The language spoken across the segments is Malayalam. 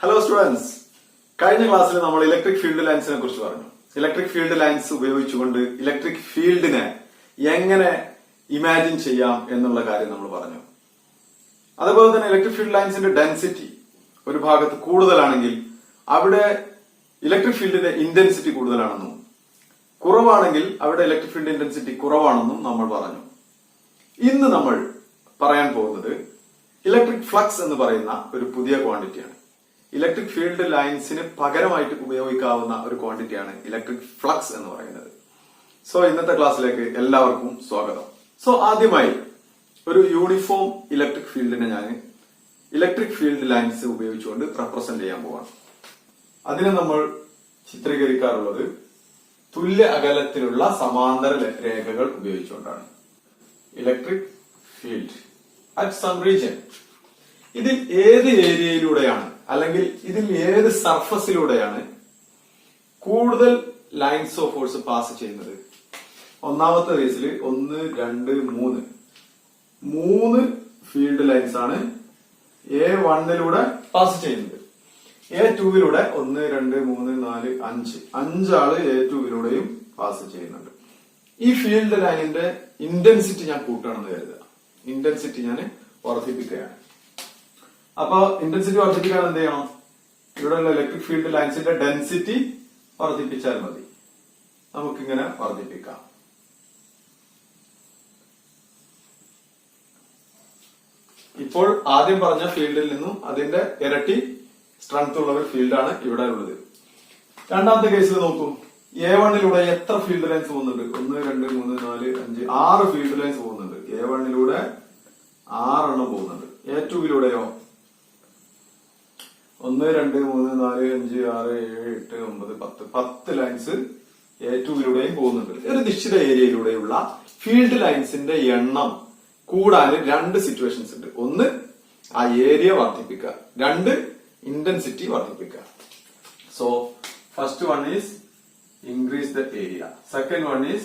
ഹലോ സ്റ്റുഡൻസ്, കഴിഞ്ഞ ക്ലാസ്സിൽ നമ്മൾ ഇലക്ട്രിക് ഫീൽഡ് ലൈൻസിനെ കുറിച്ച് പറഞ്ഞു. ഇലക്ട്രിക് ഫീൽഡ് ലൈൻസ് ഉപയോഗിച്ചുകൊണ്ട് ഇലക്ട്രിക് ഫീൽഡിനെ എങ്ങനെ ഇമാജിൻ ചെയ്യാം എന്നുള്ള കാര്യം നമ്മൾ പറഞ്ഞു. അതുപോലെ തന്നെ ഇലക്ട്രിക് ഫീൽഡ് ലൈൻസിന്റെ ഡെൻസിറ്റി ഒരു ഭാഗത്ത് കൂടുതലാണെങ്കിൽ അവിടെ ഇലക്ട്രിക് ഫീൽഡിന്റെ ഇന്റൻസിറ്റി കൂടുതലാണെന്നും, കുറവാണെങ്കിൽ അവിടെ ഇലക്ട്രിക് ഫീൽഡ് ഇന്റൻസിറ്റി കുറവാണെന്നും നമ്മൾ പറഞ്ഞു. ഇന്ന് നമ്മൾ പറയാൻ പോകുന്നത് ഇലക്ട്രിക് ഫ്ലക്സ് എന്ന് പറയുന്ന ഒരു പുതിയ ക്വാണ്ടിറ്റിയാണ്. ഇലക്ട്രിക് ഫീൽഡ് ലൈൻസിന് പകരമായിട്ട് ഉപയോഗിക്കാവുന്ന ഒരു ക്വാണ്ടിറ്റിയാണ് ഇലക്ട്രിക് ഫ്ലക്സ് എന്ന് പറയുന്നത്. സോ ഇന്നത്തെ ക്ലാസ്സിലേക്ക് എല്ലാവർക്കും സ്വാഗതം. സോ ആദ്യമായി ഒരു യൂണിഫോം ഇലക്ട്രിക് ഫീൽഡിനെ ഞാൻ ഇലക്ട്രിക് ഫീൽഡ് ലൈൻസ് ഉപയോഗിച്ചുകൊണ്ട് റെപ്രസെന്റ് ചെയ്യാൻ പോവാണ്. അതിനെ നമ്മൾ ചിത്രീകരിക്കാറുള്ളത് തുല്യ അകലത്തിലുള്ള സമാന്തര രേഖകൾ ഉപയോഗിച്ചുകൊണ്ടാണ്. Electric field at some region, ഇതിൽ ഏത് ഏരിയയിലൂടെയാണ് അല്ലെങ്കിൽ ഇതിൽ ഏത് സർഫസിലൂടെയാണ് കൂടുതൽ ലൈൻസ് ഓഫ് ഫോഴ്സ് പാസ് ചെയ്യുന്നത്? ഒന്നാമത്തെ കേസിൽ 1, 2, 3 ഫീൽഡ് ലൈൻസ് ആണ് A1 പാസ് ചെയ്യുന്നത്. A2 1, 2, 3, 4, 5 ആള് A2 പാസ് ചെയ്യുന്നുണ്ട്. ഈ ഫീൽഡ് ലൈനിന്റെ ഇന്റൻസിറ്റി ഞാൻ കൂട്ടുകയാണെന്ന് കരുതുക. ഇന്റൻസിറ്റി ഞാൻ വർദ്ധിപ്പിക്കുകയാണ്. അപ്പൊ ഇന്റൻസിറ്റി വർദ്ധിപ്പിക്കാൻ എന്ത് ചെയ്യണം? ഇവിടെയുള്ള ഇലക്ട്രിക് ഫീൽഡ് ലൈൻസിന്റെ ഡെൻസിറ്റി വർദ്ധിപ്പിച്ചാൽ മതി. നമുക്കിങ്ങനെ വർദ്ധിപ്പിക്കാം. ഇപ്പോൾ ആദ്യം പറഞ്ഞ ഫീൽഡിൽ നിന്നും അതിന്റെ ഇരട്ടി സ്ട്രെങ്ത് ഉള്ള ഒരു ഫീൽഡാണ് ഇവിടെ ഉള്ളത്. രണ്ടാമത്തെ കേസിൽ നോക്കൂ, A1 എത്ര ഫീൽഡ് ലൈൻസ് പോകുന്നുണ്ട്? 1, 2, 3, 4, 5, 6 ഫീൽഡ് ലൈൻസ് പോകുന്നുണ്ട്. A1 6 എണ്ണം പോകുന്നുണ്ട്. A2 1, 2, 3, 4, 5, 6, 7, 8, 9, 10 ലൈൻസ് A2 പോകുന്നുണ്ട്. ഒരു നിശ്ചിത ഏരിയയിലൂടെയുള്ള ഫീൽഡ് ലൈൻസിന്റെ എണ്ണം കൂടാൻ രണ്ട് സിറ്റുവേഷൻസ് ഉണ്ട്. ഒന്ന്, ആ ഏരിയ വർദ്ധിപ്പിക്കുക. രണ്ട്, ഇന്റൻസിറ്റി വർദ്ധിപ്പിക്കുക. So first one is increase the area. Second one is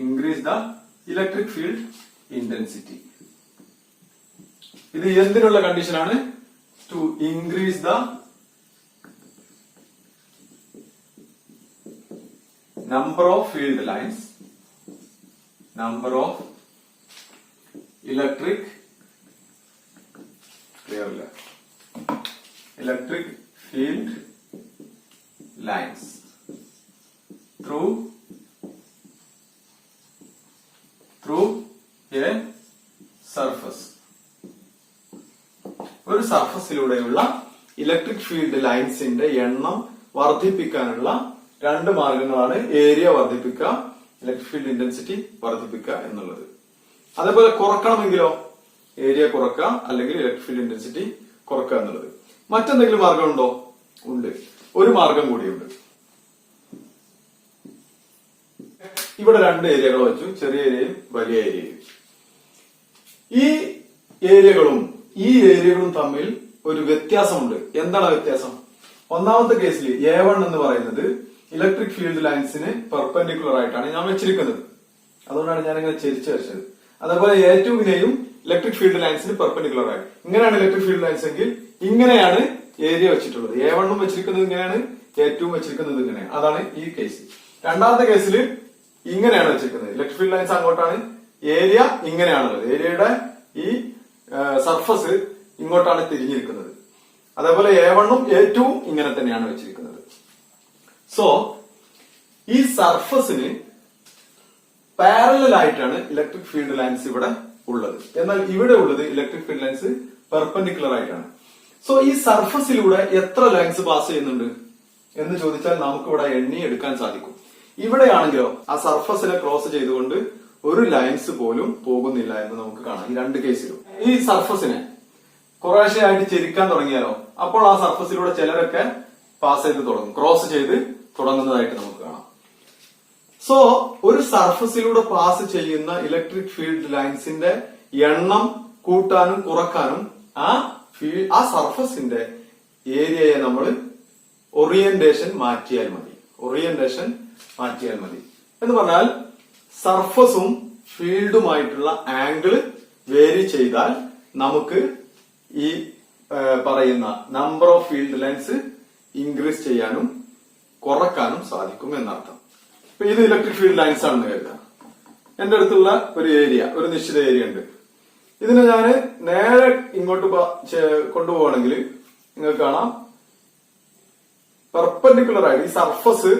increase the electric field intensity. ഇത് എന്തിനുള്ള കണ്ടീഷനാണ്? To increase the number of field lines, number of electric field lines through a surface. ഒരു സർഫസിലൂടെയുള്ള ഇലക്ട്രിക് ഫീൽഡ് ലൈൻസിന്റെ എണ്ണം വർദ്ധിപ്പിക്കാനുള്ള രണ്ട് മാർഗങ്ങളാണ് ഏരിയ വർദ്ധിപ്പിക്കുക, ഇലക്ട്രിക് ഫീൽഡ് ഇന്റൻസിറ്റി വർദ്ധിപ്പിക്കുക എന്നുള്ളത്. അതേപോലെ കുറക്കണമെങ്കിലോ ഏരിയ കുറക്കുക അല്ലെങ്കിൽ ഇലക്ട്രിക് ഫീൽഡ് ഇന്റൻസിറ്റി കുറക്കുക എന്നുള്ളത്. മറ്റെന്തെങ്കിലും മാർഗമുണ്ടോ? ഉണ്ട്. ഒരു മാർഗം കൂടിയുണ്ട്. ഇവിടെ രണ്ട് ഏരിയകൾ വെച്ചു, ചെറിയ ഏരിയയും വലിയ ഏരിയയും. ഈ ഏരിയകളും തമ്മിൽ ഒരു വ്യത്യാസമുണ്ട്. എന്താണ് വ്യത്യാസം? ഒന്നാമത്തെ കേസിൽ A1 എന്ന് പറയുന്നത് ഇലക്ട്രിക് ഫീൽഡ് ലൈൻസിന് പെർപെൻഡിക്കുലർ ആയിട്ടാണ് ഞാൻ വെച്ചിരിക്കുന്നത്. അതുകൊണ്ടാണ് ഞാൻ ഇങ്ങനെ ചെരിച്ചു വരച്ചത്. അതേപോലെ A2 ഇലക്ട്രിക് ഫീൽഡ് ലൈൻസിന് പെർപെൻഡിക്കുലർ ആയി. ഇങ്ങനെയാണ് ഇലക്ട്രിക് ഫീൽഡ് ലൈൻസ് എങ്കിൽ ഇങ്ങനെയാണ് ഏരിയ വെച്ചിട്ടുള്ളത്. A1 വെച്ചിരിക്കുന്നത് ഇങ്ങനെയാണ്, A2 വെച്ചിരിക്കുന്നത് ഇങ്ങനെയാണ്. അതാണ് ഈ കേസ്. രണ്ടാമത്തെ കേസിൽ ഇങ്ങനെയാണ് വെച്ചിരിക്കുന്നത്. ഇലക്ട്രിക് ഫീൽഡ് ലൈൻസ് അങ്ങോട്ടാണ്, ഏരിയ ഇങ്ങനെയാണുള്ളത്. ഏരിയയുടെ ഈ സർഫസ് ഇങ്ങോട്ടാണ് തിരിഞ്ഞിരിക്കുന്നത്. അതേപോലെ A1 A2 ഇങ്ങനെ തന്നെയാണ് വെച്ചിരിക്കുന്നത്. സോ ഈ സർഫസിന് പാരലൽ ആയിട്ടാണ് ഇലക്ട്രിക് ഫീൽഡ് ലൈൻസ് ഇവിടെ ഉള്ളത്. എന്നാൽ ഇവിടെ ഉള്ളത് ഇലക്ട്രിക് ഫീൽഡ് ലൈൻസ് പെർപെൻഡിക്കുലർ ആയിട്ടാണ്. സോ ഈ സർഫസിലൂടെ എത്ര ലൈൻസ് പാസ് ചെയ്യുന്നുണ്ട് എന്ന് ചോദിച്ചാൽ നമുക്ക് ഇവിടെ എണ്ണി എടുക്കാൻ സാധിക്കും. ഇവിടെയാണെങ്കിലോ ആ സർഫസിനെ ക്രോസ് ചെയ്തുകൊണ്ട് ഒരു ലൈൻസ് പോലും പോകുന്നില്ല എന്ന് നമുക്ക് കാണാം. ഈ രണ്ട് കേസിലും ഈ സർഫസിനെ കുറേശ്ശെ ആയിട്ട് ചെരിക്കാൻ തുടങ്ങിയാലോ അപ്പോൾ ആ സർഫസിലൂടെ ചിലരൊക്കെ പാസ് ചെയ്ത് തുടങ്ങും, ക്രോസ് ചെയ്ത് തുടങ്ങുന്നതായിട്ട് നമുക്ക് കാണാം. സോ ഒരു സർഫസിലൂടെ പാസ് ചെയ്യുന്ന ഇലക്ട്രിക് ഫീൽഡ് ലൈൻസിന്റെ എണ്ണം കൂട്ടാനും കുറക്കാനും ആ സർഫസിന്റെ ഏരിയയെ നമ്മൾ ഓറിയന്റേഷൻ മാറ്റിയാൽ മതി. എന്ന് പറഞ്ഞാൽ സർഫസും ഫീൽഡുമായിട്ടുള്ള ആംഗിൾ വേരി ചെയ്താൽ നമുക്ക് ഈ പറയുന്ന number of field lines increase ചെയ്യാനും കുറക്കാനും സാധിക്കും എന്നർത്ഥം. ഇപ്പൊ ഇത് ഇലക്ട്രിക് ഫീൽഡ് ലൈൻസ് ആണെന്ന് കരുതാം. എന്റെ അടുത്തുള്ള ഒരു ഏരിയ, ഒരു നിശ്ചിത ഏരിയ ഉണ്ട്. ഇതിനെ ഞാൻ നേരെ ഇങ്ങോട്ട് കൊണ്ടുപോകണമെങ്കിൽ നിങ്ങൾക്ക് കാണാം പെർപെൻഡിക്കുലർ ആയിട്ട് ഈ സർഫസ്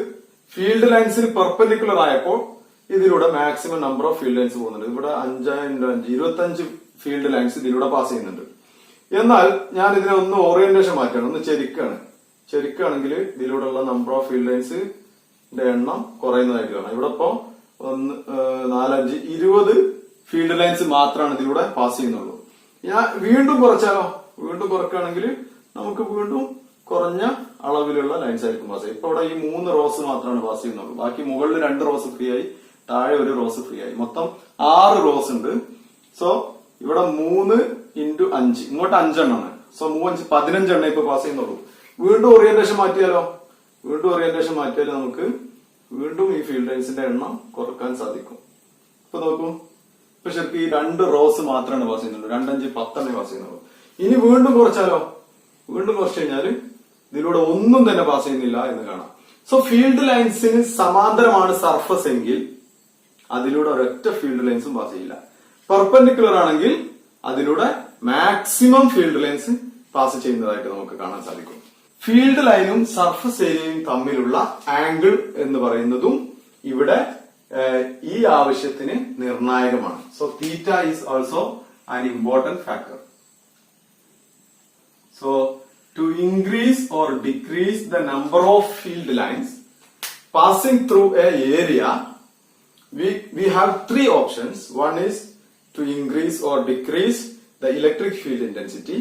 ഫീൽഡ് ലൈൻസിന് പെർപെൻഡിക്കുലർ ആയപ്പോൾ ഇതിലൂടെ maximum number of field lines പോകുന്നുണ്ട്. ഇവിടെ 5 × 5 25 ഫീൽഡ് ലൈൻസ് ഇതിലൂടെ പാസ് ചെയ്യുന്നുണ്ട്. എന്നാൽ ഞാൻ ഇതിനെ ഒന്ന് ഓറിയന്റേഷൻ മാറ്റാണ്, ഒന്ന് ചെരിക്കുകയാണെങ്കിൽ ഇതിലൂടെയുള്ള നമ്പർ ഓഫ് ഫീൽഡ് ലൈൻസിന്റെ എണ്ണം കുറയുന്നതായിട്ട് കാണാം. ഇവിടെ ഇപ്പോ 1 4 5 20 ഫീൽഡ് ലൈൻസ് മാത്രമാണ് ഇതിലൂടെ പാസ് ചെയ്യുന്നുള്ളൂ. ഞാൻ വീണ്ടും കുറക്കുകയാണെങ്കിൽ നമുക്ക് വീണ്ടും കുറഞ്ഞ അളവിലുള്ള ലൈൻസ് ആയിരിക്കും പാസ് ചെയ്യുക. ഇപ്പൊ ഇവിടെ ഈ 3 റോസ് മാത്രമാണ് പാസ് ചെയ്യുന്നുള്ളൂ. ബാക്കി മുകളിൽ 2 റോസ് ഫ്രീ ആയി, താഴെ 1 റോസ് ഫ്രീ ആയി. മൊത്തം 6 റോസ് ഉണ്ട്. സോ ഇവിടെ 3 × 5 ഇങ്ങോട്ട് 5 എണ്ണമാണ്. സോ 3 5 15 എണ്ണ ഇപ്പൊ പാസ് ചെയ്യുന്നുള്ളൂ. വീണ്ടും ഓറിയന്റേഷൻ മാറ്റിയാൽ നമുക്ക് വീണ്ടും ഈ ഫീൽഡ് ലൈൻസിന്റെ എണ്ണം കുറക്കാൻ സാധിക്കും. ഇപ്പൊ നോക്കൂ, ഇപ്പൊ ശരിക്കും ഈ 2 റോസ് മാത്രമാണ് പാസ് ചെയ്യുന്നുള്ളൂ. 2 5 10 എണ്ണേ പാസ് ചെയ്യുന്നുള്ളൂ. ഇനി വീണ്ടും കുറച്ചു കഴിഞ്ഞാൽ ഇതിലൂടെ ഒന്നും തന്നെ പാസ് ചെയ്യുന്നില്ല എന്ന് കാണാം. സോ ഫീൽഡ് ലൈൻസിന് സമാന്തരമാണ് സർഫസ് എങ്കിൽ അതിലൂടെ ഒരൊറ്റ ഫീൽഡ് ലൈൻസും പാസ് ചെയ്യില്ല. പെർപെൻഡിക്കുലർ ആണെങ്കിൽ അതിലൂടെ മാക്സിമം ഫീൽഡ് ലൈൻസ് പാസ് ചെയ്യുന്നതായിട്ട് നമുക്ക് കാണാൻ സാധിക്കും. ഫീൽഡ് ലൈനും സർഫസ് ഏരിയയും തമ്മിലുള്ള ആംഗിൾ എന്ന് പറയുന്നതും ഇവിടെ ഈ ആവശ്യത്തിന് നിർണായകമാണ്. So theta is also an important factor. So, to increase or decrease the number of field lines passing through a area, we have 3 options. One is to increase or decrease the electric field intensity,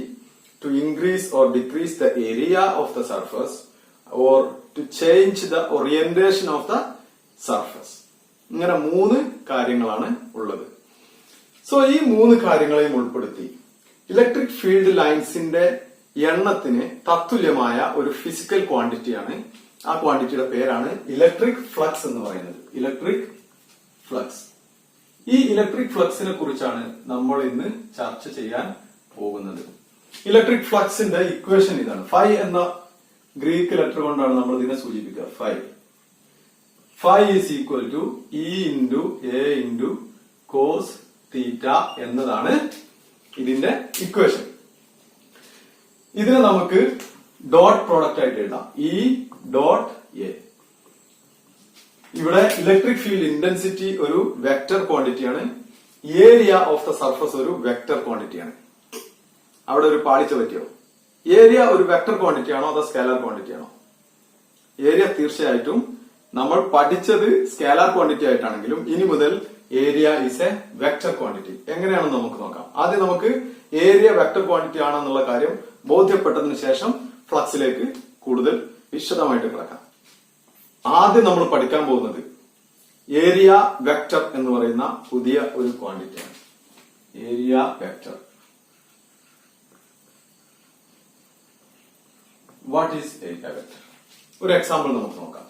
to increase or decrease the area of the surface, or to change the orientation of the surface. ഇങ്ങനെ 3 കാര്യങ്ങളാണ് ഉള്ളത്. സോ ഈ 3 കാര്യങ്ങളെയും ഉൾപ്പെടുത്തി ഇലക്ട്രിക് ഫീൽഡ് ലൈൻസിന്റെ എണ്ണത്തിന് തത്തുല്യമായ ഒരു ഫിസിക്കൽ ക്വാണ്ടിറ്റിയാണ്. ആ ക്വാണ്ടിറ്റിയുടെ പേരാണ് ഇലക്ട്രിക് ഫ്ലക്സ് എന്ന് പറയുന്നത്. Electric flux. ഈ ഇലക്ട്രിക് ഫ്ലക്സിനെ കുറിച്ചാണ് നമ്മൾ ഇന്ന് ചർച്ച ചെയ്യാൻ പോകുന്നത്. ഇലക്ട്രിക് ഫ്ലക്സിന്റെ ഇക്വേഷൻ ഇതാണ്. ഫൈ എന്ന ഗ്രീക്ക് ലെറ്റർ കൊണ്ടാണ് നമ്മൾ ഇതിനെ സൂചിപ്പിക്കുക. Phi is equal to E into A into cos theta എന്നതാണ് ഇതിന്റെ ഇക്വേഷൻ. ഇതിനെ നമുക്ക് ഡോട്ട് പ്രോഡക്റ്റ് ആയിട്ട് എഴുതാം. E dot A. ഇവിടെ ഇലക്ട്രിക് ഫീൽഡ് ഇന്റൻസിറ്റി ഒരു വെക്ടർ ക്വാണ്ടിറ്റിയാണ്. ഏരിയ ഓഫ് ദ സർഫസ് ഒരു വെക്ടർ ക്വാണ്ടിറ്റിയാണ്. അവിടെ ഒരു പാളിച്ച പറ്റിയോ? ഏരിയ ഒരു വെക്ടർ ക്വാണ്ടിറ്റി ആണോ അതോ സ്കേലാർ ക്വാണ്ടിറ്റി ആണോ? ഏരിയ തീർച്ചയായിട്ടും നമ്മൾ പഠിച്ചത് സ്കേലാർ ക്വാണ്ടിറ്റി ആയിട്ടാണെങ്കിലും ഇനി മുതൽ area is A vector quantity. എങ്ങനെയാണെന്ന് നമുക്ക് നോക്കാം. ആദ്യം നമുക്ക് ഏരിയ വെക്ടർ ക്വാണ്ടിറ്റി ആണെന്നുള്ള കാര്യം ബോധ്യപ്പെട്ടതിന് ശേഷം ഫ്ലക്സിലേക്ക് കൂടുതൽ വിശദമായിട്ട് കിടക്കാം. ആദ്യം നമ്മൾ പഠിക്കാൻ പോകുന്നത് ഏരിയ വെക്ടർ എന്ന് പറയുന്ന പുതിയ ഒരു ക്വാണ്ടിറ്റിയാണ്. Area vector. What is area vector? ഒരു എക്സാമ്പിൾ നമുക്ക് നോക്കാം.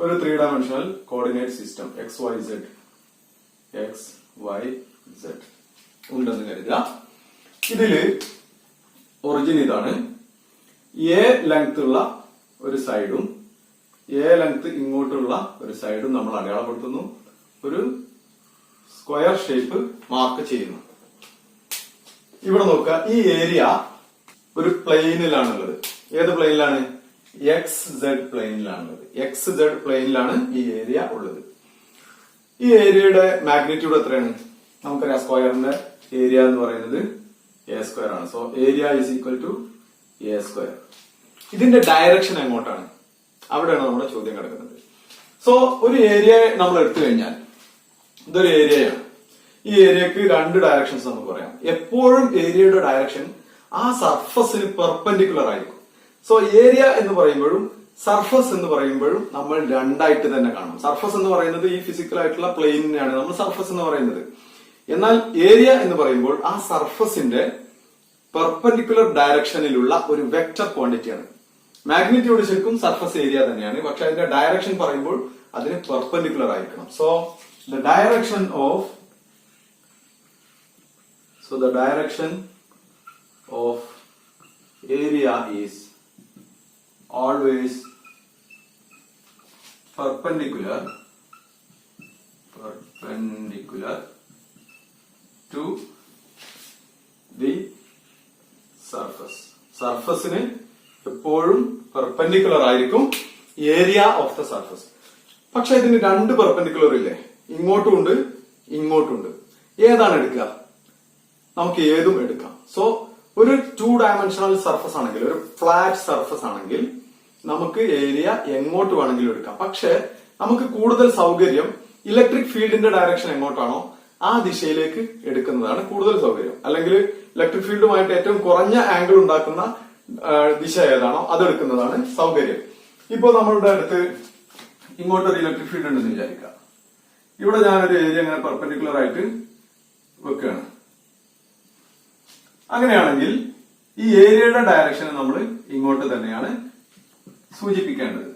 ഒരു 3 ഡയമെൻഷണൽ കോർഡിനേറ്റ് സിസ്റ്റം XYZ ഉണ്ടെന്ന് കരുതുക. ഇതില് ഒറിജിൻ ഇതാണ്. എ ലെങ്ത് ഉള്ള ഒരു സൈഡും എ ലെങ്ത് ഇങ്ങോട്ടുള്ള ഒരു സൈഡും നമ്മൾ അടയാളപ്പെടുത്തുന്നു. ഒരു സ്ക്വയർ ഷേപ്പ് മാർക്ക് ചെയ്യുന്നു. ഇവിടെ നോക്കുക, ഈ ഏരിയ ഒരു പ്ലെയിനിലാണുള്ളത്. ഏത് പ്ലെയിനിലാണ്? XZ പ്ലെയിനിലാണുള്ളത്. XZ പ്ലെയിനിലാണ് ഈ ഏരിയ ഉള്ളത്. ഈ ഏരിയയുടെ മാഗ്നിറ്റ്യൂഡ് എത്രയാണ്? നമുക്കറിയാം, സ്ക്വയറിന്റെ ഏരിയ എന്ന് പറയുന്നത് A² ആണ്. So area is equal to A². ഇതിന്റെ ഡയറക്ഷൻ എങ്ങോട്ടാണ്? അവിടെയാണ് നമ്മുടെ ചോദ്യം കിടക്കുന്നത്. സോ ഒരു ഏരിയ നമ്മൾ എടുത്തു കഴിഞ്ഞാൽ ഇതൊരു ഏരിയയാണ്. ഈ ഏരിയക്ക് 2 ഡയറക്ഷൻസ് നമുക്ക് പറയാം. എപ്പോഴും ഏരിയയുടെ ഡയറക്ഷൻ ആ സർഫസിന് പെർപെൻഡിക്കുലർ ആയിരിക്കും. സോ ഏരിയ എന്ന് പറയുമ്പോഴും സർഫസ് എന്ന് പറയുമ്പോഴും നമ്മൾ രണ്ടായിട്ട് തന്നെ കാണും. സർഫസ് എന്ന് പറയുന്നത് ഈ ഫിസിക്കൽ ആയിട്ടുള്ള പ്ലെയിനിനെയാണ് നമ്മൾ സർഫസ് എന്ന് പറയുന്നത്. എന്നാൽ ഏരിയ എന്ന് പറയുമ്പോൾ ആ സർഫസിന്റെ പെർപെൻഡിക്കുലർ ഡയറക്ഷനിലുള്ള ഒരു വെക്ടർ ക്വാണ്ടിറ്റിയാണ്. മാഗ്നിറ്റ്യൂഡ് ശരിക്കും സർഫസ് ഏരിയ തന്നെയാണ്, പക്ഷെ അതിന്റെ ഡയറക്ഷൻ പറയുമ്പോൾ അതിന് പെർപെൻഡിക്കുലർ ആയിരിക്കണം. So the direction of area is always perpendicular to the surface. സർഫസിന് എപ്പോഴും പെർപെൻഡിക്കുലർ ആയിരിക്കും ഏരിയ ഓഫ് ദ സർഫസ്. പക്ഷെ ഇതിന് രണ്ട് പെർപെൻഡിക്കുലർ ഇല്ലേ, ഇങ്ങോട്ടും ഉണ്ട് ഇങ്ങോട്ടും ഉണ്ട്. ഏതാണ് എടുക്കുക? നമുക്ക് ഏതും എടുക്കാം. സോ ഒരു 2 ഡയമെൻഷണൽ സർഫസ് ആണെങ്കിൽ, ഒരു ഫ്ലാറ്റ് സർഫസ് ആണെങ്കിൽ നമുക്ക് ഏരിയ എങ്ങോട്ട് വേണമെങ്കിലും എടുക്കാം. പക്ഷെ നമുക്ക് കൂടുതൽ സൗകര്യം ഇലക്ട്രിക് ഫീൽഡിന്റെ ഡയറക്ഷൻ എങ്ങോട്ടാണോ ആ ദിശയിലേക്ക് എടുക്കുന്നതാണ് കൂടുതൽ സൗകര്യം. അല്ലെങ്കിൽ ഇലക്ട്രിക് ഫീൽഡുമായിട്ട് ഏറ്റവും കുറഞ്ഞ ആംഗിൾ ഉണ്ടാക്കുന്ന ദിശ ഏതാണോ അതെടുക്കുന്നതാണ് സൗകര്യം. ഇപ്പോ നമ്മളുടെ അടുത്ത് ഇങ്ങോട്ടൊരു ഇലക്ട്രിക് ഫീൽഡ് ഉണ്ടെന്ന് വിചാരിക്കാം. ഇവിടെ ഞാനൊരു ഏരിയ ഇങ്ങനെ പെർപെൻഡിക്കുലർ ആയിട്ട് വെക്കുകയാണ്. അങ്ങനെയാണെങ്കിൽ ഈ ഏരിയയുടെ ഡയറക്ഷനെ നമ്മൾ ഇങ്ങോട്ട് തന്നെയാണ് സൂചിപ്പിക്കേണ്ടത്.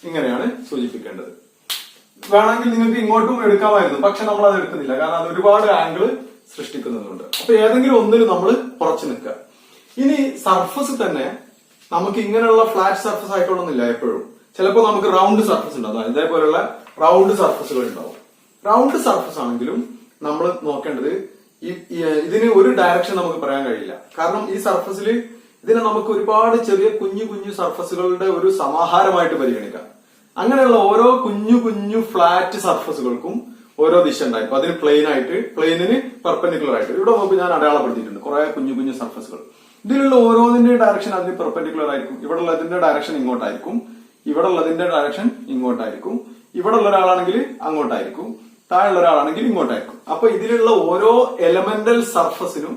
ഇങ്ങനെയാണ് സൂചിപ്പിക്കേണ്ടത്. വേണമെങ്കിൽ നിങ്ങൾക്ക് ഇങ്ങോട്ടും എടുക്കാമായിരുന്നു, പക്ഷെ നമ്മൾ അത് എടുക്കുന്നില്ല. കാരണം അത് ഒരുപാട് ആംഗിൾ സൃഷ്ടിക്കുന്നതുകൊണ്ട്. അപ്പൊ ഏതെങ്കിലും ഒന്നിന് നമ്മൾ കുറച്ച് നിൽക്കുക. ഇനി സർഫസ് തന്നെ നമുക്ക് ഇങ്ങനെയുള്ള ഫ്ലാറ്റ് സർഫസ് ആയിക്കൊള്ളുന്നില്ല. എപ്പോഴും ചിലപ്പോൾ നമുക്ക് റൗണ്ട് സർഫസ് ഉണ്ടാവും. ഇതേപോലുള്ള റൗണ്ട് സർഫസുകൾ ഉണ്ടാവും. റൗണ്ട് സർഫസ് ആണെങ്കിലും നമ്മൾ നോക്കേണ്ടത് ഇതിന് ഒരു ഡയറക്ഷൻ നമുക്ക് പറയാൻ കഴിയില്ല. കാരണം ഈ സർഫസിൽ ഇതിനെ നമുക്ക് ഒരുപാട് ചെറിയ കുഞ്ഞു കുഞ്ഞു സർഫസുകളുടെ ഒരു സമാഹാരമായിട്ട് പരിഗണിക്കാം. അങ്ങനെയുള്ള ഓരോ കുഞ്ഞു കുഞ്ഞു ഫ്ലാറ്റ് സർഫസുകൾക്കും ഓരോ ദിശ ഉണ്ടായിരിക്കും. അതിന് പ്ലെയിനിന് പെർപെൻഡിക്കുലർ ആയിട്ട് ഇവിടെ നോക്കി ഞാൻ അടയാളപ്പെടുത്തിയിട്ടുണ്ട് കുറെ കുഞ്ഞു കുഞ്ഞു സർഫസുകൾ. ഇതിലുള്ള ഓരോന്നിന്റെ ഡയറക്ഷൻ അതിന് പെർപെൻഡിക്കുലർ ആയിരിക്കും. ഇവിടെ ഉള്ളതിന്റെ ഡയറക്ഷൻ ഇങ്ങോട്ടായിരിക്കും, ഇവിടെ ഉള്ളതിന്റെ ഡയറക്ഷൻ ഇങ്ങോട്ടായിരിക്കും, ഇവിടെ ഉള്ള ഒരാളാണെങ്കിൽ അങ്ങോട്ടായിരിക്കും, താഴെയുള്ള ഒരാളാണെങ്കിൽ ഇങ്ങോട്ടായിരിക്കും. അപ്പൊ ഇതിലുള്ള ഓരോ എലമെന്റൽ സർഫസിനും